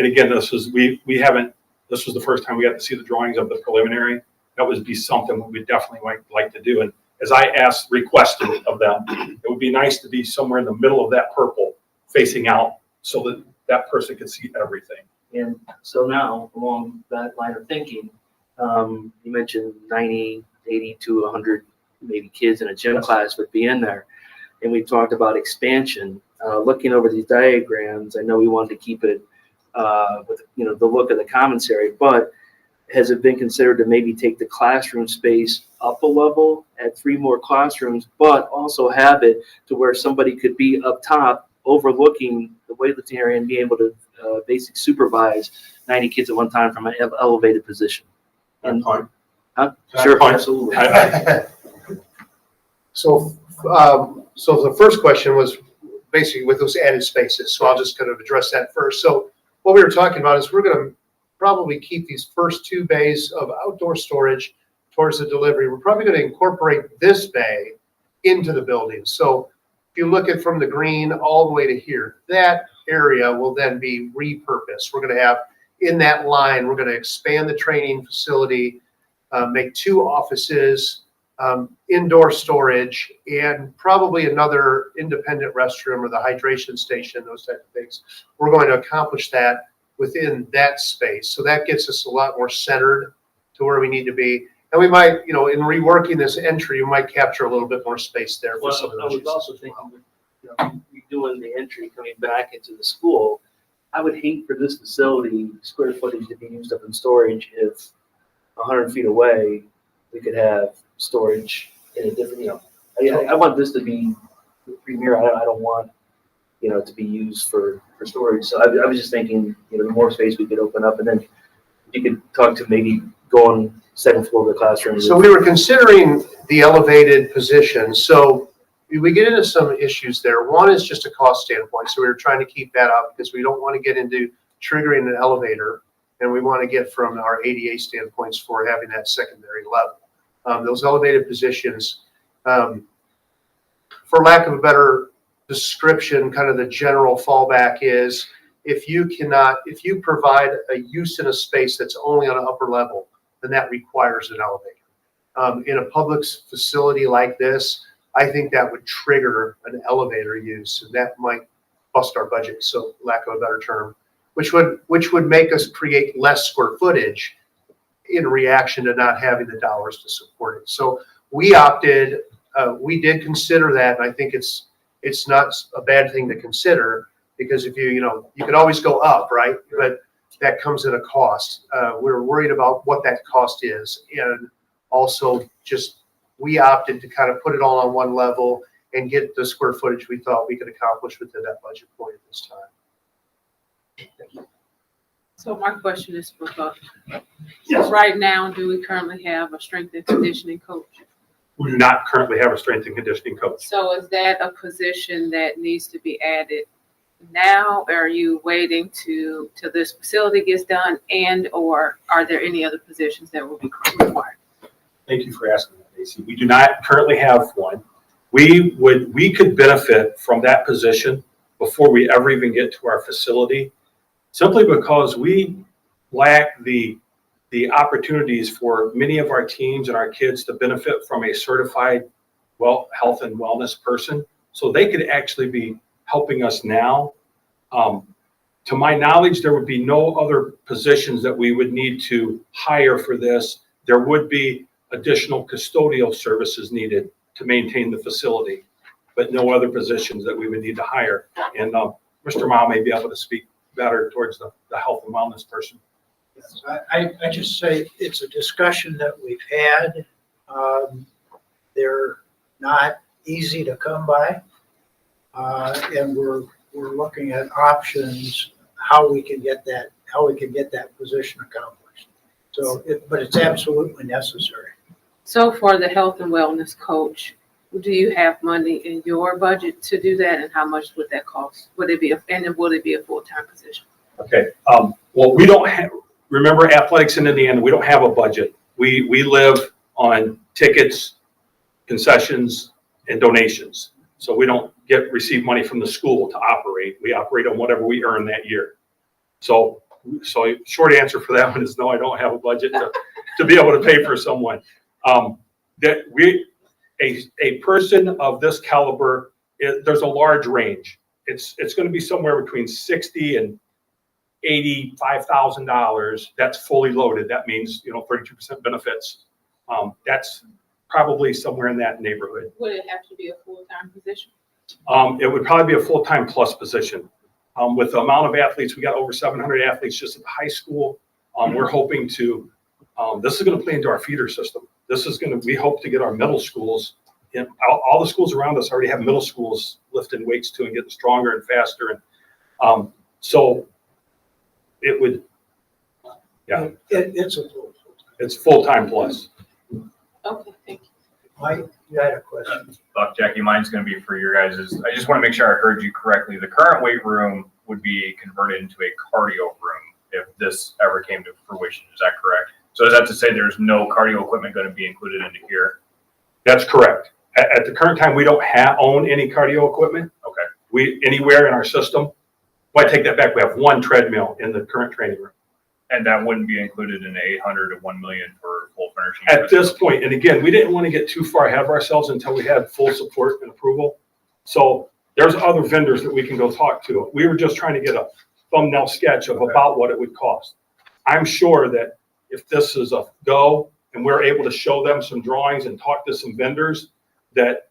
again, this was the first time we got to see the drawings of the preliminary. That would be something we would definitely like to do. And as I requested of them, it would be nice to be somewhere in the middle of that purple facing out so that that person could see everything. And so now, along that line of thinking, you mentioned 90, 80 to 100 maybe kids in a gym class would be in there. And we talked about expansion. Looking over these diagrams, I know we wanted to keep it with the look of the commissary, but has it been considered to maybe take the classroom space up a level, add 3 more classrooms, but also have it to where somebody could be up top overlooking the weightlifting area and be able to basically supervise 90 kids at one time from an elevated position? And sure, absolutely. So the first question was basically with those added spaces. So I'll just kind of address that first. So what we were talking about is we're going to probably keep these first 2 bays of outdoor storage towards the delivery. We're probably going to incorporate this bay into the building. So if you look at from the green all the way to here, that area will then be repurposed. We're going to have in that line, we're going to expand the training facility, make 2 offices, indoor storage, and probably another independent restroom or the hydration station, those type of things. We're going to accomplish that within that space. So that gets us a lot more centered to where we need to be. And we might, in reworking this entry, you might capture a little bit more space there for some of I those. was also thinking, doing the entry coming back into the school, I would hate for this facility square footage to be used up in storage if 100 feet away we could have storage in a different, I want this to be premier. I don't want, to be used for storage. So I was just thinking, the more space we could open up, and then you could talk to maybe going 2nd floor of the classroom. So we were considering the elevated position. So we get into some issues there. One is just a cost standpoint. So we were trying to keep that up because we don't want to get into triggering an elevator. and we want to get from our ADA standpoints for having that secondary level. Those elevated positions, for lack of a better description, kind of the general fallback is if you provide a use in a space that's only on an upper level, then that requires an elevator. In a public facility like this, I think that would trigger an elevator use, and that might bust our budget, so lack of a better term, which would make us create less square footage in reaction to not having the dollars to support it. So we opted, we did consider that, and I think it's not a bad thing to consider, because if you could always go up, right? But that comes at a cost. We're worried about what that cost is, and also just we opted to kind of put it all on one level and get the square footage we thought we could accomplish within that budget point at this time. So my question is for Buck. Yes. Right now, do we currently have a strength and conditioning coach? We do not currently have a strength and conditioning coach. So is that a position that needs to be added now? Or are you waiting till this facility gets done, and or are there any other positions that will be required? Thank you for asking that, Lacey. We do not currently have one. We could benefit from that position before we ever even get to our facility, simply because we lack the opportunities for many of our teams and our kids to benefit from a certified health and wellness person. So they could actually be helping us now. To my knowledge, there would be no other positions that we would need to hire for this. There would be additional custodial services needed to maintain the facility, but no other positions that we would need to hire. And Mr. Mao may be able to speak better towards the health and wellness person. Yes, I just say it's a discussion that we've had. They're not easy to come by. And we're looking at options, how we can get that position accomplished. So, but it's absolutely necessary. So for the health and wellness coach, do you have money in your budget to do that, and how much would that cost? Would it be a full-time position? Okay. Well, we don't have, remember athletics in Indiana, we don't have a budget. We live on tickets, concessions, and donations. So we don't receive money from the school to operate. We operate on whatever we earn that year. So short answer for that one is no, I don't have a budget to be able to pay for someone. A person of this caliber, there's a large range. It's going to be somewhere between $60,000 and $85,000. That's fully loaded. That means 32% benefits. That's probably somewhere in that neighborhood. Would it have to be a full-time position? It would probably be a full-time plus position. With the amount of athletes, we got over 700 athletes just at the high school. We're hoping to. This is going to play into our feeder system. We hope to get our middle schools, all the schools around us already have middle schools lifting weights too and getting stronger and faster. And so it would, yeah. It's full-time plus. Okay, thank you. Mike, you had a question? Buck, Jackie, mine's going to be for your guys'. I just want to make sure I heard you correctly. The current weight room would be converted into a cardio room if this ever came to fruition. Is that correct? So is that to say there's no cardio equipment going to be included into here? That's correct. At the current time, we don't own any cardio equipment. Okay. Anywhere in our system. Well, I take that back. We have one treadmill in the current training room. And that wouldn't be included in the 800 to 1 million for full furnishing? At this point, and again, we didn't want to get too far ahead of ourselves until we had full support and approval. So there's other vendors that we can go talk to. We were just trying to get a thumbnail sketch of about what it would cost. I'm sure that if this is a go and we're able to show them some drawings and talk to some vendors, that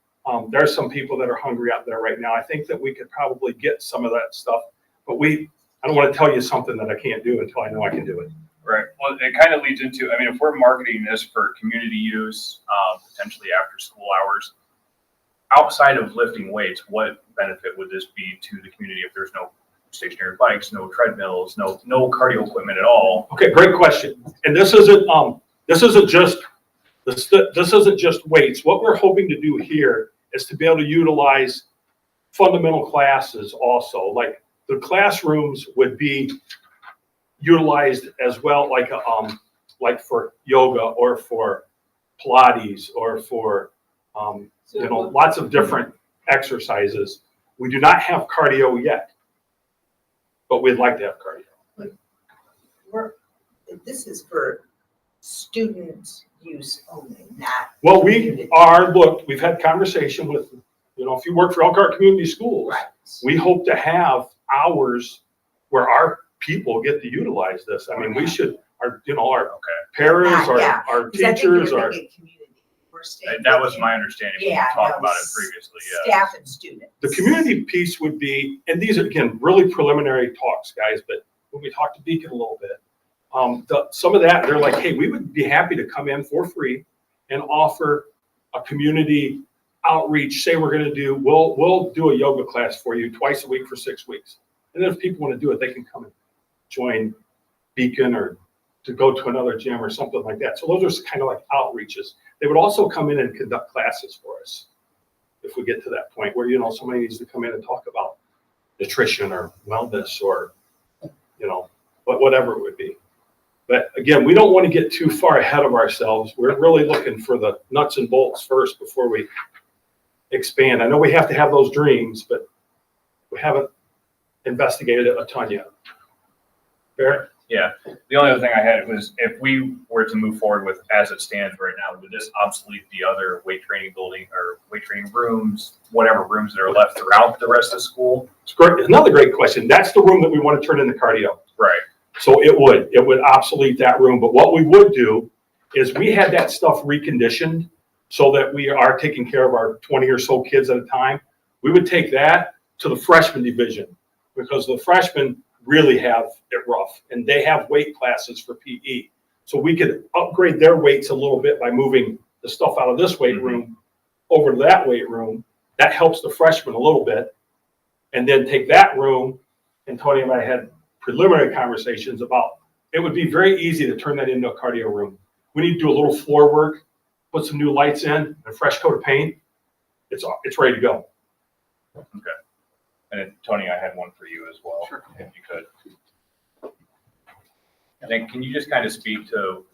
there's some people that are hungry out there right now. I think that we could probably get some of that stuff, but I don't want to tell you something that I can't do until I know I can do it. Right. Well, it kind of leads into, I mean, if we're marketing this for community use, potentially after school hours, outside of lifting weights, what benefit would this be to the community if there's no stationary bikes, no treadmills, no cardio equipment at all? Okay, great question. And this isn't just weights. What we're hoping to do here is to be able to utilize fundamental classes also. Like the classrooms would be utilized as well, like for yoga or for Pilates or for, lots of different exercises. We do not have cardio yet, but we'd like to have cardio. This is for student use only, not. Well, we've had conversation with, if you work for Elkhart Community Schools, Right. we hope to have hours where our people get to utilize this. I mean, we should, our paras, Yeah, our 'cause I think you were teachers, our. thinking community. We're staying That was within- my understanding when we Yeah, talked no, about it s- previously, yeah. Staff and students. The community piece would be, and these are, again, really preliminary talks, guys, but when we talked to Beacon a little bit, some of that, they're like, hey, we would be happy to come in for free and offer a community outreach. Say we're gonna do, we'll do a yoga class for you twice a week for 6 weeks. And then if people wanna do it, they can come and join Beacon or to go to another gym or something like that. So those are kind of like outreaches. They would also come in and conduct classes for us if we get to that point where, somebody needs to come in and talk about nutrition or wellness or, whatever it would be. But again, we don't want to get too far ahead of ourselves. We're really looking for the nuts and bolts first before we expand. I know we have to have those dreams, but we haven't investigated it a ton yet. Fair? Yeah, the only other thing I had was if we were to move forward with as it stands right now, would this obsolete the other weight training building or weight training rooms, whatever rooms that are left throughout the rest of the school? It's great. Another great question. That's the room that we want to turn into cardio. Right. So it would obsolete that room. But what we would do is we had that stuff reconditioned so that we are taking care of our 20 or so kids at a time. We would take that to the freshman division because the freshmen really have it rough and they have weight classes for PE. So we could upgrade their weights a little bit by moving the stuff out of this weight room over to that weight room. That helps the freshmen a little bit. And then take that room, and Tony and I had preliminary conversations about, it would be very easy to turn that into a cardio room. We need to do a little floor work, put some new lights in, a fresh coat of paint. It's ready to go. Okay. And then Tony, I had one for you as well, if you could. And then can you just kind of speak to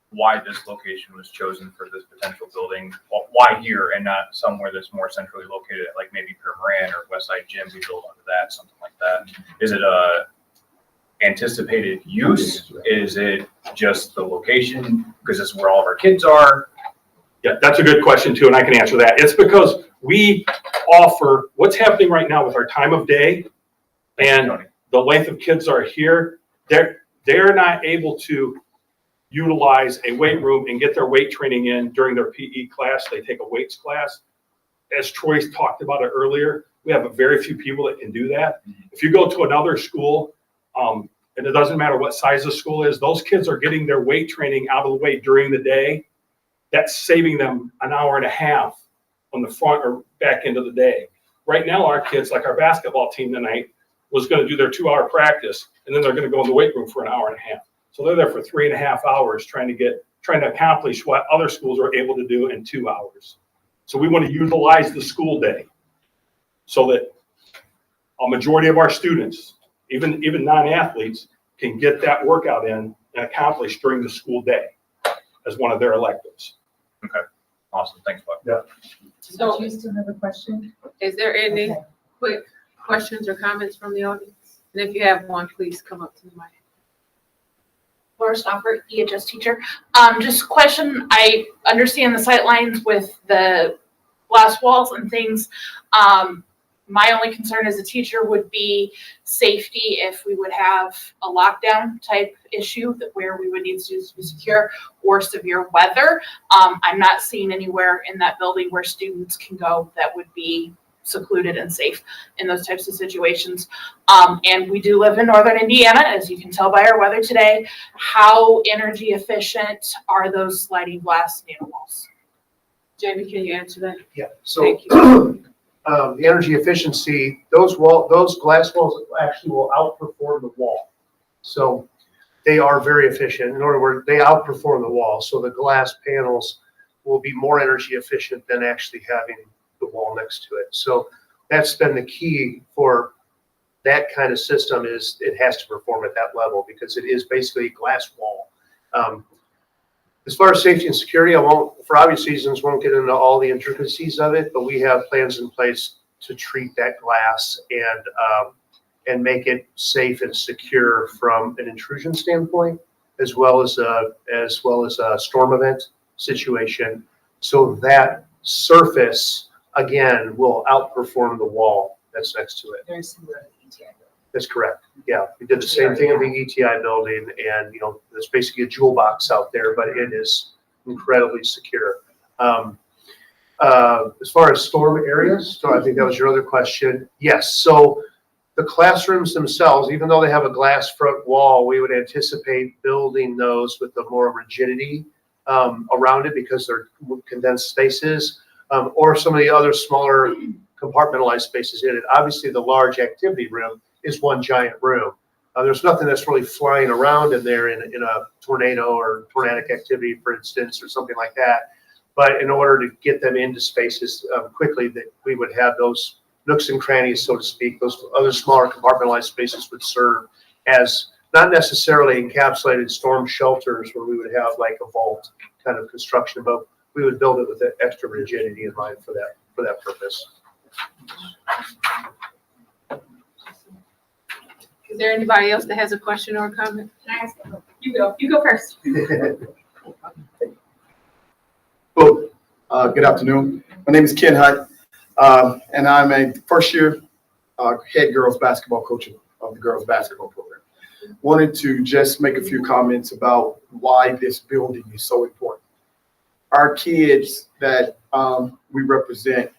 why this location was chosen for this potential building? Well, why here and not somewhere that's more centrally located, like maybe Permaran or Westside Gym, we build onto that, something like that? Is it a anticipated use? Is it just the location because this is where all of our kids are? Yeah, that's a good question too, and I can answer that. It's because we offer what's happening right now with our time of day and the length of kids are here. They're not able to utilize a weight room and get their weight training in during their PE class. They take a weights class. As Troy talked about it earlier, we have a very few people that can do that. If you go to another school, and it doesn't matter what size the school is, those kids are getting their weight training out of the way during the day. That's saving them an hour and a half on the front or back end of the day. Right now, our kids, like our basketball team tonight, was going to do their 2-hour practice, and then they're going to go in the weight room for an hour and a half. So they're there for 3.5 hours trying to accomplish what other schools are able to do in 2 hours. So we want to utilize the school day so that a majority of our students, even non-athletes, can get that workout in and accomplish during the school day as one of their electives. Okay, awesome, thanks, Buck. Yeah. So Do you still have a question? is there any Okay. quick questions or comments from the audience? And if you have one, please come up to the mic. Laura Stoffer, EHS teacher. Just question, I understand the sight lines with the glass walls and things. My only concern as a teacher would be safety if we would have a lockdown type issue where we would need students to be secure or severe weather. I'm not seeing anywhere in that building where students can go that would be secluded and safe in those types of situations. And we do live in northern Indiana, as you can tell by our weather today. How energy efficient are those sliding glass nano walls? Jamie, can you answer that? Yeah, so Thank you. the energy efficiency, those glass walls actually will outperform the wall. So they are very efficient. In other words, they outperform the wall. So the glass panels will be more energy efficient than actually having the wall next to it. So that's been the key for that kind of system it has to perform at that level because it is basically a glass wall. As far as safety and security, for obvious reasons, won't get into all the intricacies of it, but we have plans in place to treat that glass and make it safe and secure from an intrusion standpoint, as well as a storm event situation. So that surface, again, will outperform the wall that's next to it. Very similar to ETI. That's correct. Yeah, we did the same thing in the ETI building, and there's basically a jewel box out there, but it is incredibly secure. As far as storm areas, so I think that was your other question. Yes, so the classrooms themselves, even though they have a glass front wall, we would anticipate building those with a more rigidity around it because they're condensed spaces, or some of the other smaller compartmentalized spaces in it. Obviously, the large activity room is one giant room. There's nothing that's really flying around in there in a tornado or tornadic activity, for instance, or something like that. But in order to get them into spaces quickly, that we would have those nooks and crannies, so to speak. Those other smaller compartmentalized spaces would serve as not necessarily encapsulated storm shelters where we would have like a vault kind of construction, but we would build it with that extra rigidity in mind for that purpose. Is there anybody else that has a question or a comment? Can I ask? You go first. Hello, good afternoon. My name is Ken Hutt, and I'm a first-year head girls basketball coach of the girls basketball program. Wanted to just make a few comments about why this building is so important. Our kids that we represent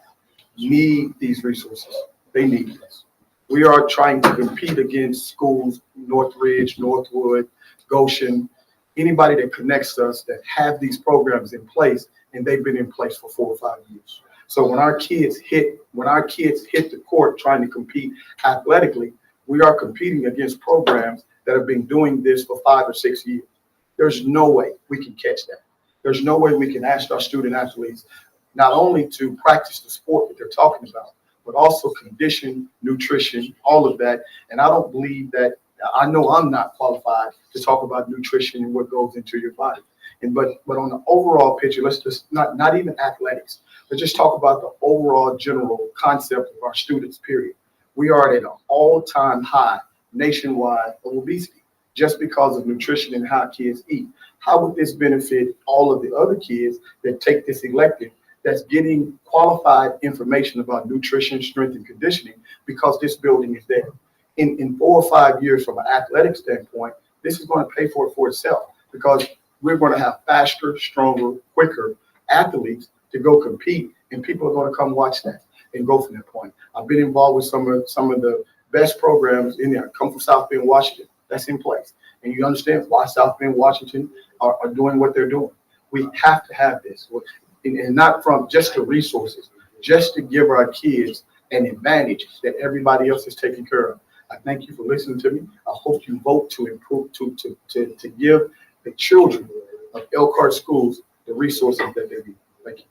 need these resources. They need this. We are trying to compete against schools, Northridge, Northwood, Goshen, anybody that connects us that have these programs in place, and they've been in place for 4 or 5 years. So when our kids hit the court trying to compete athletically, we are competing against programs that have been doing this for 5 or 6 years. There's no way we can catch that. There's no way we can ask our student athletes not only to practice the sport that they're talking about, but also condition, nutrition, all of that. And I don't believe that, I know I'm not qualified to talk about nutrition and what goes into your body. But on the overall picture, let's just not even athletics, but just talk about the overall general concept of our students, period. We are at an all-time high nationwide of obesity just because of nutrition and how kids eat. How would this benefit all of the other kids that take this elective that's getting qualified information about nutrition, strength, and conditioning because this building is there? In 4 or 5 years from an athletic standpoint, this is going to pay for itself because we're going to have faster, stronger, quicker athletes to go compete, and people are going to come watch that and go from that point. I've been involved with some of the best programs in there. I come from South Bend, Washington. That's in place. And you understand why South Bend, Washington are doing what they're doing. We have to have this. And not from just the resources, just to give our kids an advantage that everybody else is taking care of. I thank you for listening to me. I hope you vote to improve, to give the children of Elkhart schools the resources that they need. Thank you.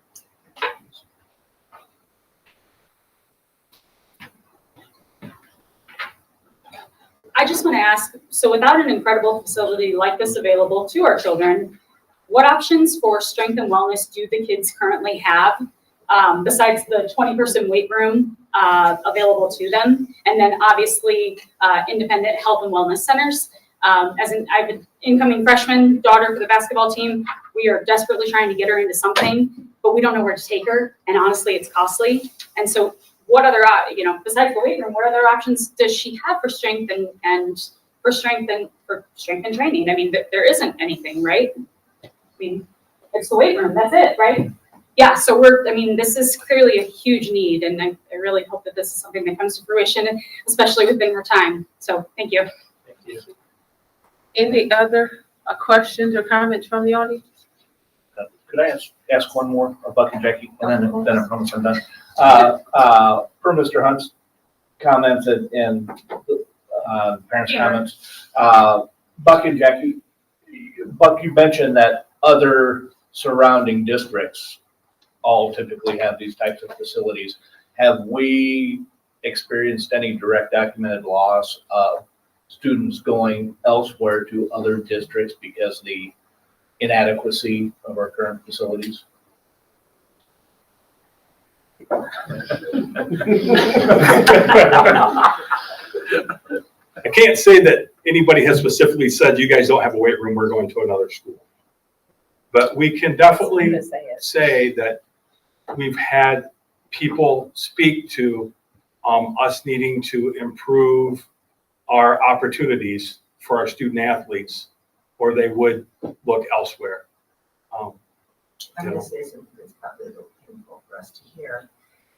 I just want to ask, so without an incredible facility like this available to our children, what options for strength and wellness do the kids currently have besides the 20-person weight room available to them? And then obviously independent health and wellness centers. I have an incoming freshman daughter for the basketball team. We are desperately trying to get her into something, but we don't know where to take her. And honestly, it's costly. And so what other, besides the weight room, what other options does she have for strength and training? I mean, there isn't anything, right? I mean, it's the weight room, that's it, right? Yeah, so this is clearly a huge need, and I really hope that this is something that comes to fruition, especially within her time. So thank you. Thank you. Any other questions or comments from the audience? Could I ask one more of Buck and Jackie, and then I promise I'm done. Per Mr. Hunt's comments and parents' comments, Buck and Jackie, Buck, you mentioned that other surrounding districts all typically have these types of facilities. Have we experienced any direct documented loss of students going elsewhere to other districts because of the inadequacy of our current facilities? I can't say that anybody has specifically said, you guys don't have a weight room, we're going to another school. But we can definitely say that we've had people speak to us needing to improve our opportunities for our student athletes, or they would look elsewhere. I'm gonna say something that's probably a little painful for us to hear,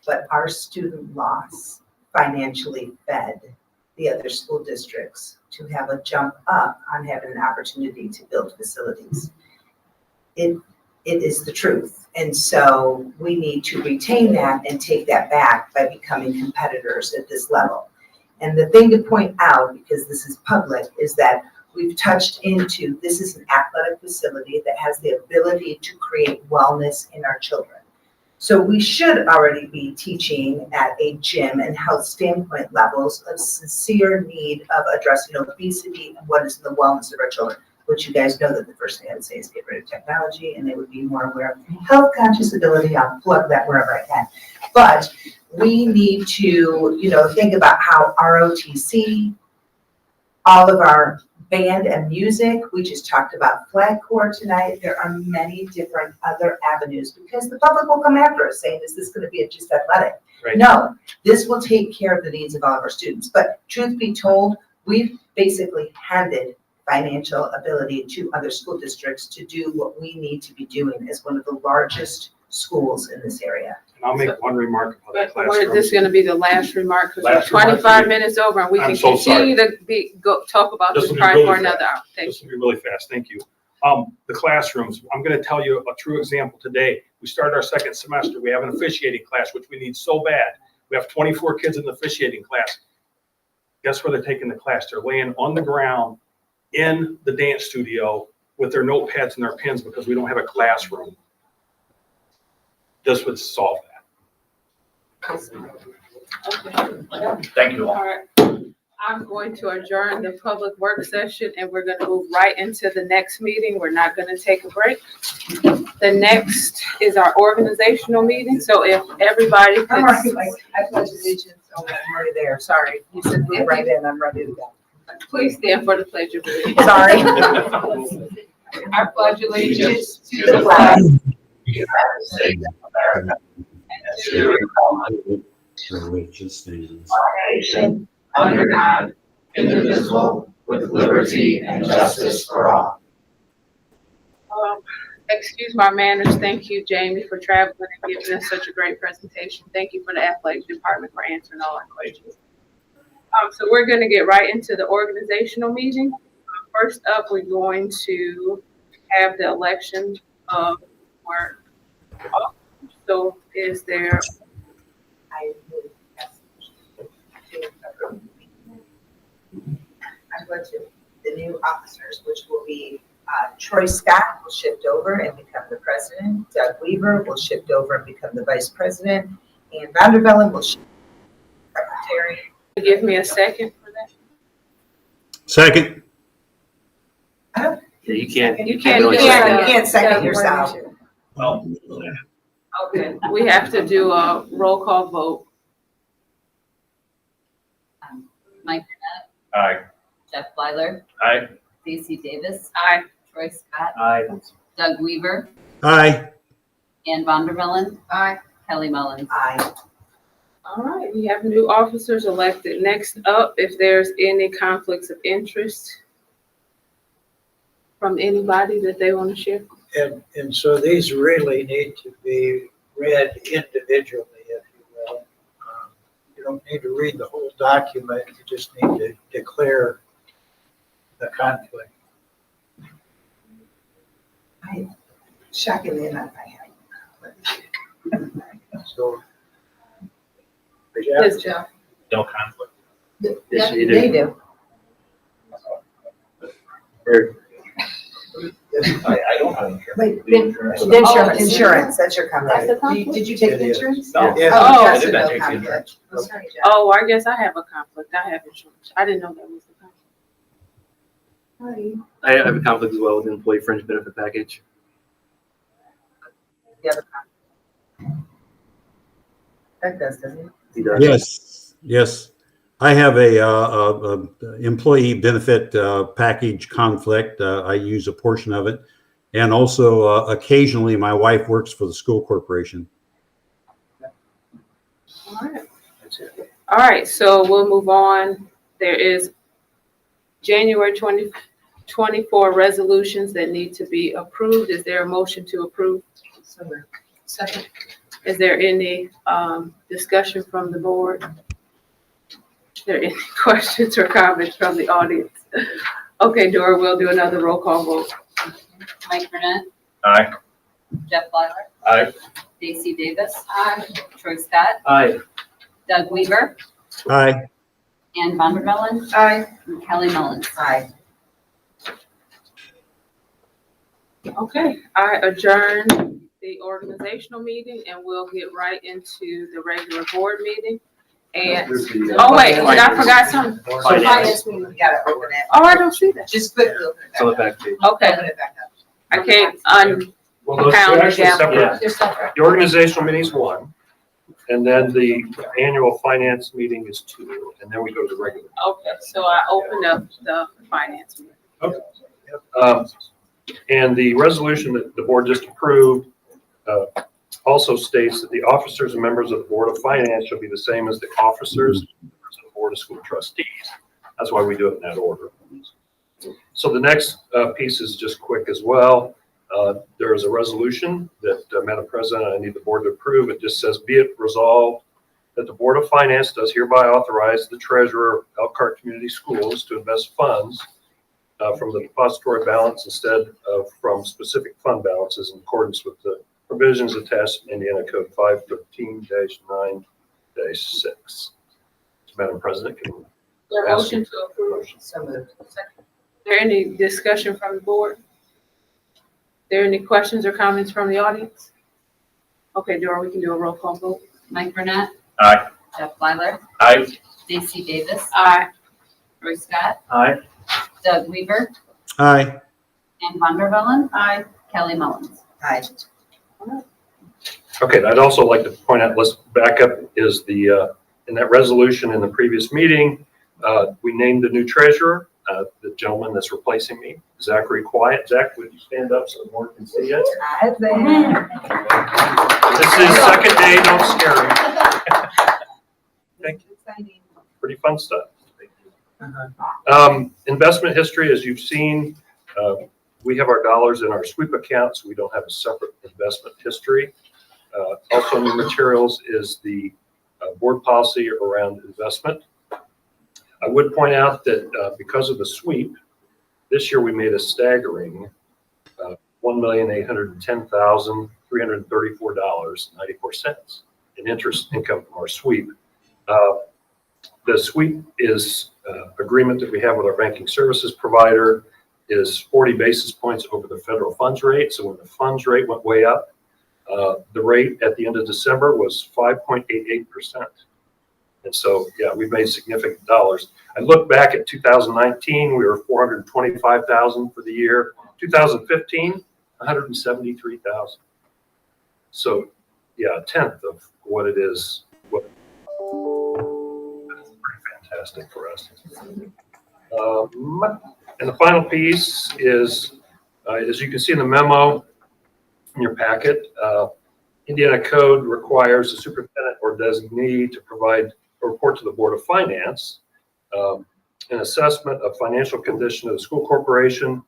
but our student loss financially fed the other school districts to have a jump up on having an opportunity to build facilities. It is the truth. And so we need to retain that and take that back by becoming competitors at this level. And the thing to point out, because this is public, is that we've touched into, this is an athletic facility that has the ability to create wellness in our children. So we should already be teaching at a gym and health standpoint levels of sincere need of addressing obesity and what is the wellness of our children. Which you guys know that the first thing I would say is get rid of technology, and they would be more aware of health conscious ability. I'll plug that wherever I can. But we need to, think about how ROTC, all of our band and music, we just talked about flag corps tonight. There are many different other avenues because the public will come after us saying, is this going to be just athletic? Right. No, this will take care of the needs of all of our students. But truth be told, we've basically handed financial ability to other school districts to do what we need to be doing as one of the largest schools in this area. And I'll make one remark about the But classroom. this is gonna be the last remark, because we're Last remark. 25 minutes over, and we I'm can so continue to talk about This this will be probably really for another fast. hour. Thank This will be really fast, thank you. The classrooms, I'm gonna tell you a true example today. We started our second semester, we have an officiating class, which we need so bad. We have 24 kids in the officiating class. Guess where they're taking the class? They're laying on the ground in the dance studio with their notepads and their pens because we don't have a classroom. This would solve that. Okay. Thank you all. All right. I'm going to adjourn the public work session, and we're gonna move right into the next meeting. We're not gonna take a break. The next is our organizational meeting, so if everybody could. I'm already I pledge allegiance. Oh, I'm already there. Sorry. You said move right in. I'm ready to go. Please stand for the pledge of allegiance. Sorry. I pledge allegiance to the flag of the United States of America and to the republic for which it stands, one nation, under God, indivisible, with liberty and justice for all. Excuse my manners. Thank you, Jamie, for traveling and giving us such a great presentation. Thank you for the athletic department for answering all our questions. So we're going to get right into the organizational meeting. First up, we're going to have the election of our officers. So is there? I'm going to, the new officers, which will be Troy Scott will shift over and become the president. Doug Weaver will shift over and become the vice president. And Vandervellen will shift to secretary. Give me a second for that. Second. Yeah, you can't. You can't second yourself. Okay, we have to do a roll call vote. Mike Aye. Jeff Blyler, Aye. Stacey Davis, Aye. Troy Scott, Aye. Doug Weaver, Aye. Ann Vondervellen, Aye. Kelly Mullins. Aye. All right, we have new officers elected. Next up, if there's any conflicts of interest from anybody that they want to share. And so these really need to be read individually, if you will. You don't need to read the whole document, you just need to declare the conflict. Shockingly enough, I have. So. Yes, Jeff. No conflict. Yes, they do. I don't have insurance. Wait, The insurance. insurance, that's your That's the conflict. conflict. Did you take It the is. insurance? No, Yeah. Oh, I Justin, did not no take the conflict. insurance. Oh, sorry, Jeff. Oh, I guess I have a conflict. I have insurance. I didn't know that was the conflict. Sorry. I have a conflict as well with the employee fringe benefit package. The other conflict. That does, doesn't it? He does. Yes, yes. I have a employee benefit package conflict. I use a portion of it. And also occasionally my wife works for the school corporation. All right. All right, so we'll move on. There is January 2024 resolutions that need to be approved. Is there a motion to approve? Second. Is there any discussion from the board? Is there any questions or comments from the audience? Okay, Dora, we'll do another roll call vote. Mike Burnett, Aye. Jeff Weiler, Aye. Stacy Davis. Troy Scott, Aye. Doug Weaver, Aye. Ann Vondermellen, Aye. and Kelly Mullins. Aye. Okay, I adjourn the organizational meeting and we'll get right into the regular board meeting. And, oh wait, and I forgot something. Finance meeting, we gotta open it. Oh, I don't see that. Just quickly open it It's on the back up. back page. Okay, Open it back up. I can't Well, those are Calendar actually gap. separate. They're separate. The organizational meeting is one, and then the annual finance meeting is two, and then we go to the regular. okay, so I open up the finance meeting. And the resolution that the board just approved also states that the officers and members of the Board of Finance shall be the same as the officers and members of the Board of School Trustees. That's why we do it in that order. So the next piece is just quick as well. There is a resolution that, Madam President, I need the board to approve. It just says, be it resolved that the Board of Finance does hereby authorize the treasurer of Elkhart Community Schools to invest funds from the depository balance instead of from specific fund balances in accordance with the provisions attached in Indiana Code 513-9-6. Madam President, can you There a ask motion to approve? So moved. Is there any discussion from the board? There any questions or comments from the audience? Okay, Dora, we can do a roll call vote. Mike Burnett, Aye. Jeff Weiler, Aye. Stacy Davis, Aye. Troy Scott, Aye. Doug Weaver, Aye. Ann Vondermellen, Aye. Kelly Mullins. Aye. Okay, I'd also like to point out, let's back up, is the, in that resolution in the previous meeting, we named the new treasurer, the gentleman that's replacing me, Zachary Quiet. Zach, would you stand up so the board can see you? Aye, there. This is second day, don't scare him. Thank you. Exciting. Pretty fun stuff. Uh-huh. Investment history, as you've seen, we have our dollars in our sweep accounts. We don't have a separate investment history. Also in the materials is the board policy around investment. I would point out that because of the sweep, this year we made a staggering $1,810,334.94 in interest income from our sweep. The sweep is agreement that we have with our banking services provider is 40 basis points over the federal funds rate. So when the funds rate went way up, the rate at the end of December was 5.88%. And so, yeah, we've made significant dollars. I look back at 2019, we were 425,000 for the year. 2015, 173,000. So, yeah, a tenth of what it is. That's pretty fantastic for us. And the final piece is, as you can see in the memo in your packet, Indiana Code requires the superintendent or designee to provide a report to the Board of Finance, an assessment of financial condition of the school corporation.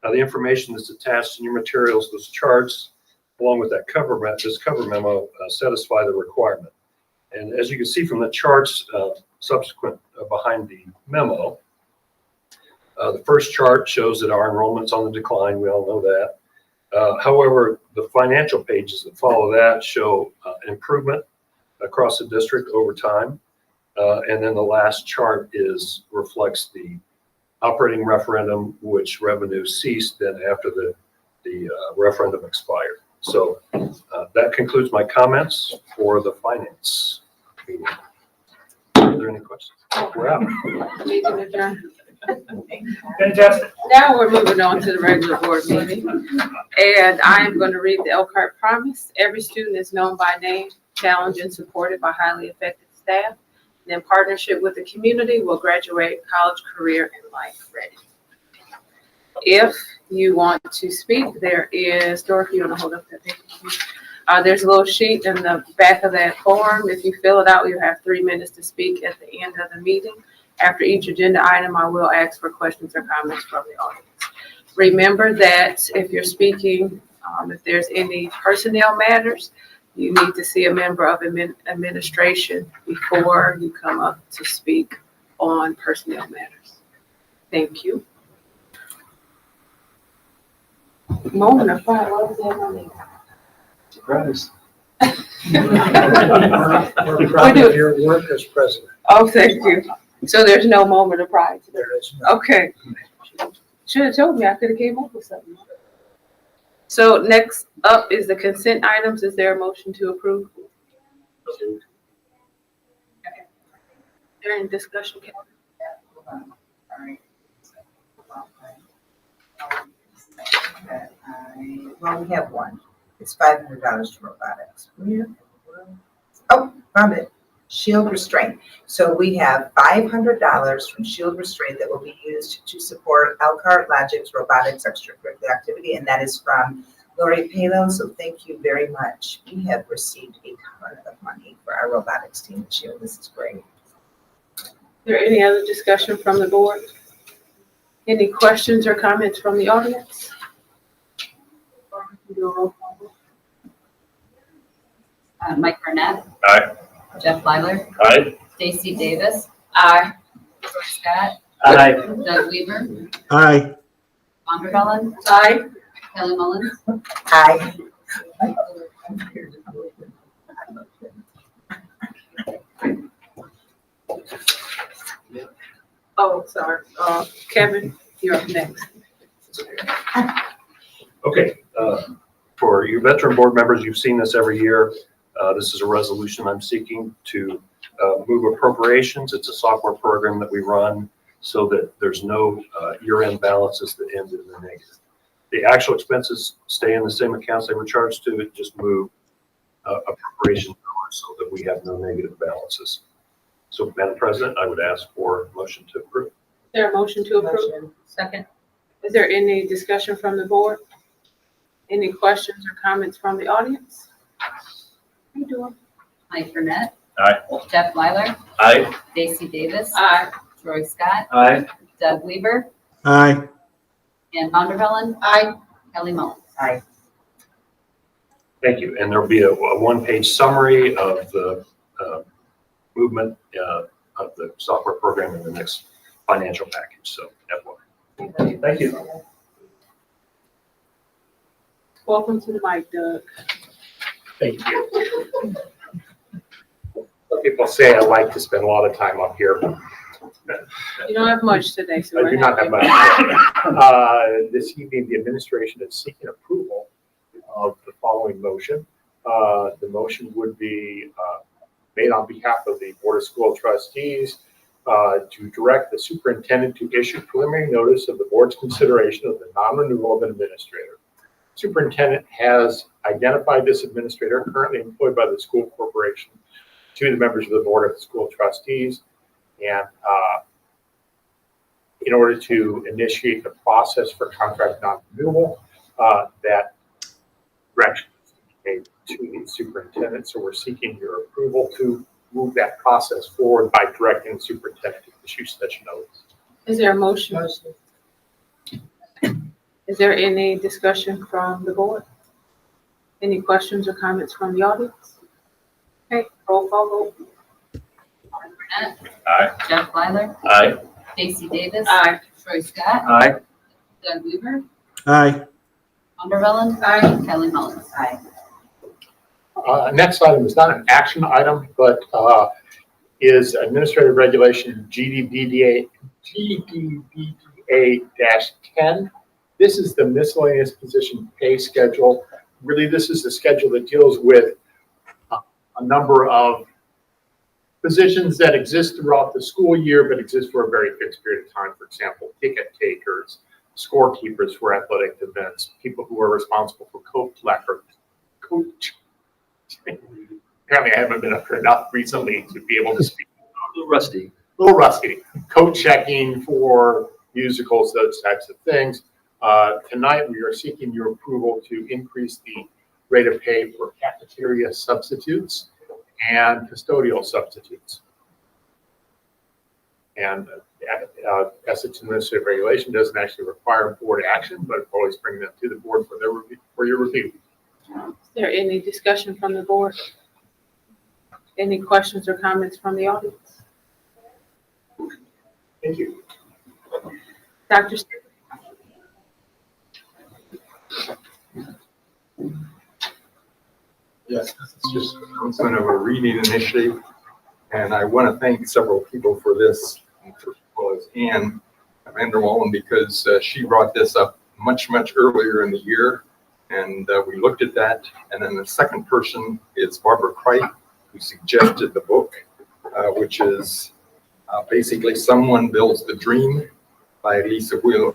The information that's attached in your materials, those charts, along with that this cover memo, satisfy the requirement. And as you can see from the charts subsequent behind the memo, the first chart shows that our enrollment's on the decline. We all know that. However, the financial pages that follow that show improvement across the district over time. And then the last chart reflects the operating referendum, which revenue ceased then after the referendum expired. So that concludes my comments for the finance meeting. Are there any questions? We're out. Meeting adjourned. Fantastic. Now we're moving on to the regular board meeting. And I am going to read the Elkhart Promise. Every student is known by name, challenged and supported by highly effective staff. And in partnership with the community, will graduate college, career, and life ready. If you want to speak, there is, Dorothy, you want to hold up that paper? There's a little sheet in the back of that form. If you fill it out, you have 3 minutes to speak at the end of the meeting. After each agenda item, I will ask for questions or comments from the audience. Remember that if you're speaking, if there's any personnel matters, you need to see a member of administration before you come up to speak on personnel matters. Thank you. Moment of fire, what was that? Surprise. We're proud of your work as president. Oh, thank you. So there's no moment of pride today? There is no. Okay. Should have told me, I could have came up with something. So next up is the consent items. Is there a motion to approve? Is there any discussion? Well, we have one. It's $500 to robotics. Oh, found it. Shield restraint. So we have $500 from Shield Restraint that will be used to support Elkhart Logic's robotics extracurricular activity, and that is from Lori Palo. So thank you very much. We have received a ton of money for our robotics team at Shield. This is great. Is there any other discussion from the board? Any questions or comments from the audience? Mike Burnett. Aye. Jeff Lyler. Aye. Stacy Davis. Aye. Troy Scott. Aye. Doug Weaver. Aye. Vondervellen. Aye. Kelly Mullins. Aye. Oh, sorry. Kevin, you're up next. Okay, for you veteran board members, you've seen this every year. This is a resolution I'm seeking to move appropriations. It's a software program that we run so that there's no year-end balances that end in the negative. The actual expenses stay in the same accounts they were charged to, it just move appropriation so that we have no negative balances. So, Madam President, I would ask for a motion to approve. Is there a motion to approve? Second. Is there any discussion from the board? Any questions or comments from the audience? How you doing? Mike Burnett. Aye. Jeff Lyler. Aye. Stacy Davis. Aye. Troy Scott. Aye. Doug Weaver. Aye. And Vondervellen. Aye. Kelly Mullins. Aye. Thank you. And there'll be a one-page summary of the movement of the software program in the next financial package. So, FYI. Thank you. Welcome to the mic, Doug. Thank you. Some people say I like to spend a lot of time up here. You don't have much today, so. I do not have much. This evening, the administration is seeking approval of the following motion. The motion would be made on behalf of the Board of School Trustees to direct the superintendent to issue preliminary notice of the board's consideration of the non-renewal of an administrator. Superintendent has identified this administrator currently employed by the school corporation to the members of the Board of the School Trustees. And in order to initiate the process for contract non-renewal, that direction is made to the superintendent. So we're seeking your approval to move that process forward by directing the superintendent to issue such notice. Is there a motion? Is there any discussion from the board? Any questions or comments from the audience? Okay, roll call vote. Burnett. Aye. Jeff Lyler. Aye. Stacy Davis. Aye. Troy Scott. Aye. Doug Weaver. Aye. Vondervellen. Aye. Kelly Mullins. Aye. Next item is not an action item, but is Administrative Regulation GDBDA TDBA-10. This is the miscellaneous position pay schedule. Really, this is the schedule that deals with a number of positions that exist throughout the school year, but exist for a very fixed period of time. For example, ticket takers, scorekeepers for athletic events, people who are responsible for coach. Apparently, I haven't been up here enough recently to be able to speak. A little rusty. A little rusty. Code checking for musicals, those types of things. Tonight, we are seeking your approval to increase the rate of pay for cafeteria substitutes and custodial substitutes. And as it's administrative regulation, doesn't actually require board action, but always bring them to the board for their review, for your review. Is there any discussion from the board? Any questions or comments from the audience? Thank you. Dr. Yes, it's just kind of a reading initiative, and I want to thank several people for this. First of all, is Ann Vanderwallen, because she brought this up much earlier in the year, and we looked at that. And then the second person is Barbara Cripe, who suggested the book, which is basically Someone Builds the Dream by Lisa Wheeler.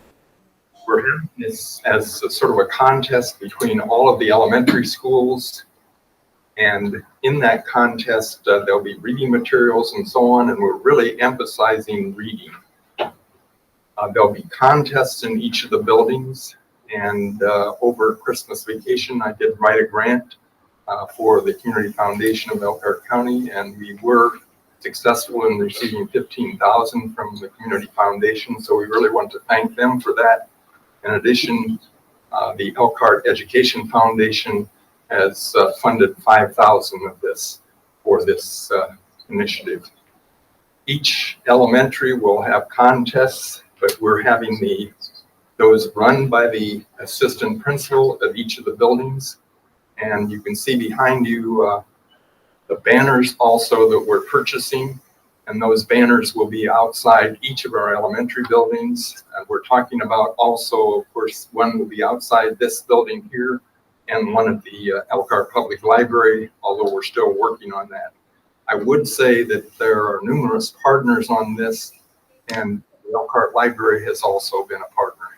We're having this as a sort of a contest between all of the elementary schools. And in that contest, there'll be reading materials and so on, and we're really emphasizing reading. There'll be contests in each of the buildings, and over Christmas vacation, I did write a grant for the Community Foundation of Elkhart County, and we were successful in receiving $15,000 from the Community Foundation, so we really want to thank them for that. In addition, the Elkhart Education Foundation has funded $5,000 of this for this initiative. Each elementary will have contests, but we're having those run by the assistant principal of each of the buildings. And you can see behind you the banners also that we're purchasing. And those banners will be outside each of our elementary buildings. And we're talking about also, of course, one will be outside this building here, and one at the Elkhart Public Library, although we're still working on that. I would say that there are numerous partners on this, and the Elkhart Library has also been a partner.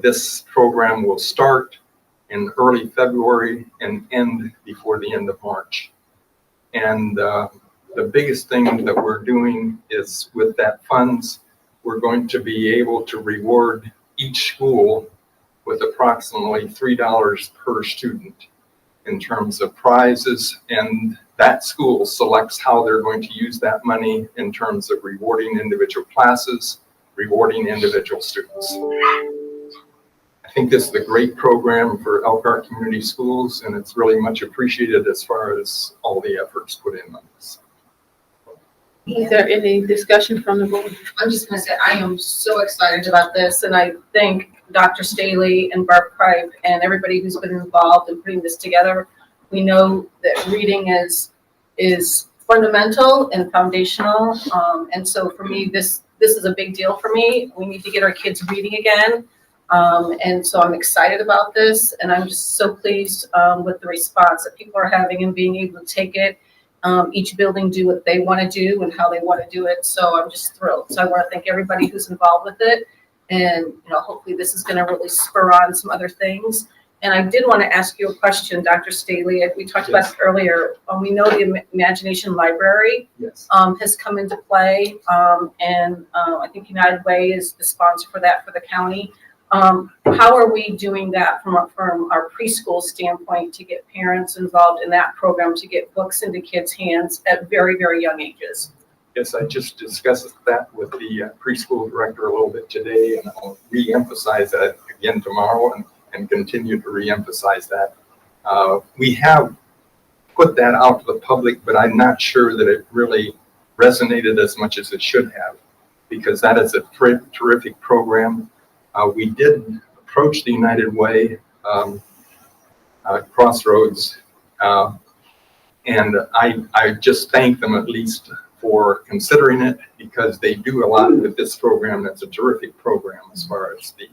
This program will start in early February and end before the end of March. And the biggest thing that we're doing is with that funds, we're going to be able to reward each school with approximately $3 per student in terms of prizes, and that school selects how they're going to use that money in terms of rewarding individual classes, rewarding individual students. I think this is a great program for Elkhart Community Schools, and it's really much appreciated as far as all the efforts put in on this. Is there any discussion from the board? I'm just gonna say, I am so excited about this, and I thank Dr. Staley and Barb Cripe and everybody who's been involved in putting this together. We know that reading is fundamental and foundational, and so for me, this is a big deal for me. We need to get our kids reading again, and so I'm excited about this, and I'm just so pleased with the response that people are having and being able to take it. Each building do what they want to do and how they want to do it. So I'm just thrilled. So I want to thank everybody who's involved with it. And, hopefully this is going to really spur on some other things. And I did want to ask you a question, Dr. Staley. We talked about it earlier. We know the Imagination Library has come into play. And I think United Way is the sponsor for that for the county. How are we doing that from our preschool standpoint to get parents involved in that program, to get books into kids' hands at very, very young ages? Yes, I just discussed that with the preschool director a little bit today, and I'll re-emphasize that again tomorrow and continue to re-emphasize that. We have put that out to the public, but I'm not sure that it really resonated as much as it should have, because that is a terrific program. We did approach the United Way Crossroads, and I just thank them at least for considering it because they do a lot with this program. That's a terrific program as far as the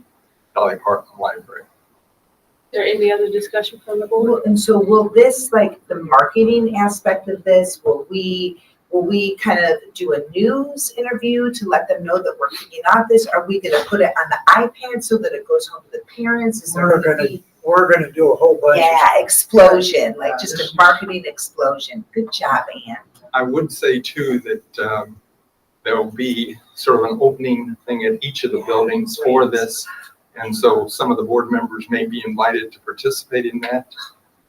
Dolly Parton Library. Is there any other discussion from the board? And so will this, like the marketing aspect of this, will we kind of do a news interview to let them know that we're kicking off this? Are we gonna put it on the iPad so that it goes home to the parents? Is there We're gonna do a whole bunch. Yeah, explosion, like just a marketing explosion. Good job, Ann. I would say too that there will be sort of an opening thing at each of the buildings for this. And so some of the board members may be invited to participate in that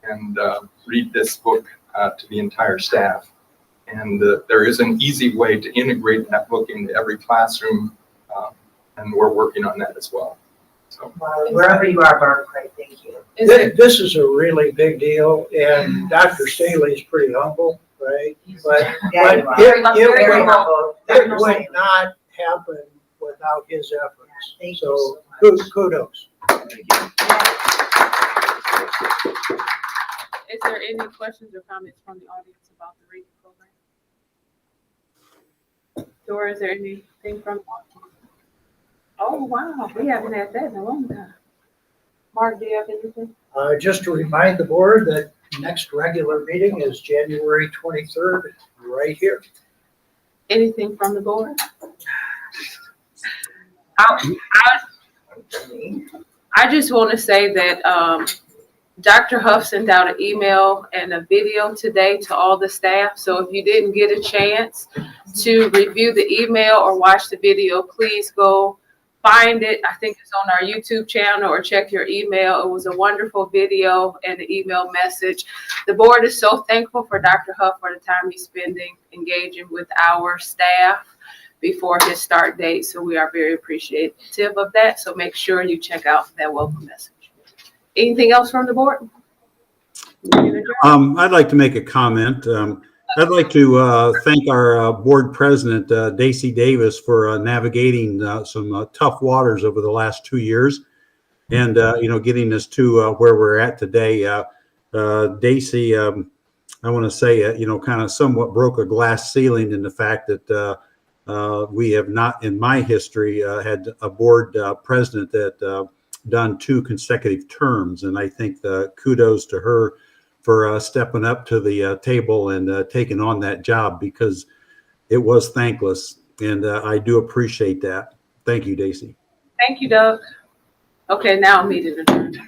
and read this book to the entire staff. And there is an easy way to integrate that book into every classroom, and we're working on that as well. So Wherever you are, Barb, great, thank you. This is a really big deal, and Dr. Staley's pretty humble, right? But Yeah, you are. Very humble. it would not happen without his efforts. Thank you So so much. kudos. Is there any questions or comments from the audience about the reading program? Dora, is there anything from the audience? Oh, wow, we haven't had that in a long time. Mark, do you have anything? Just to remind the board that next regular meeting is January 23rd, right here. Anything from the board? I just want to say that Dr. Huff sent out an email and a video today to all the staff. So if you didn't get a chance to review the email or watch the video, please go find it. I think it's on our YouTube channel, or check your email. It was a wonderful video and an email message. The board is so thankful for Dr. Huff for the time he's spending engaging with our staff before his start date. So we are very appreciative of that. So make sure you check out that welcome message. Anything else from the board? I'd like to make a comment. I'd like to thank our board president, Daisy Davis, for navigating some tough waters over the last 2 years, and getting us to where we're at today. Daisy, I want to say, kind of somewhat broke a glass ceiling in the fact that we have not, in my history, had a board president that done 2 consecutive terms, and I think kudos to her for stepping up to the table and taking on that job, because it was thankless, and I do appreciate that. Thank you, Daisy. Thank you, Doug. Okay, now meeting adjourned.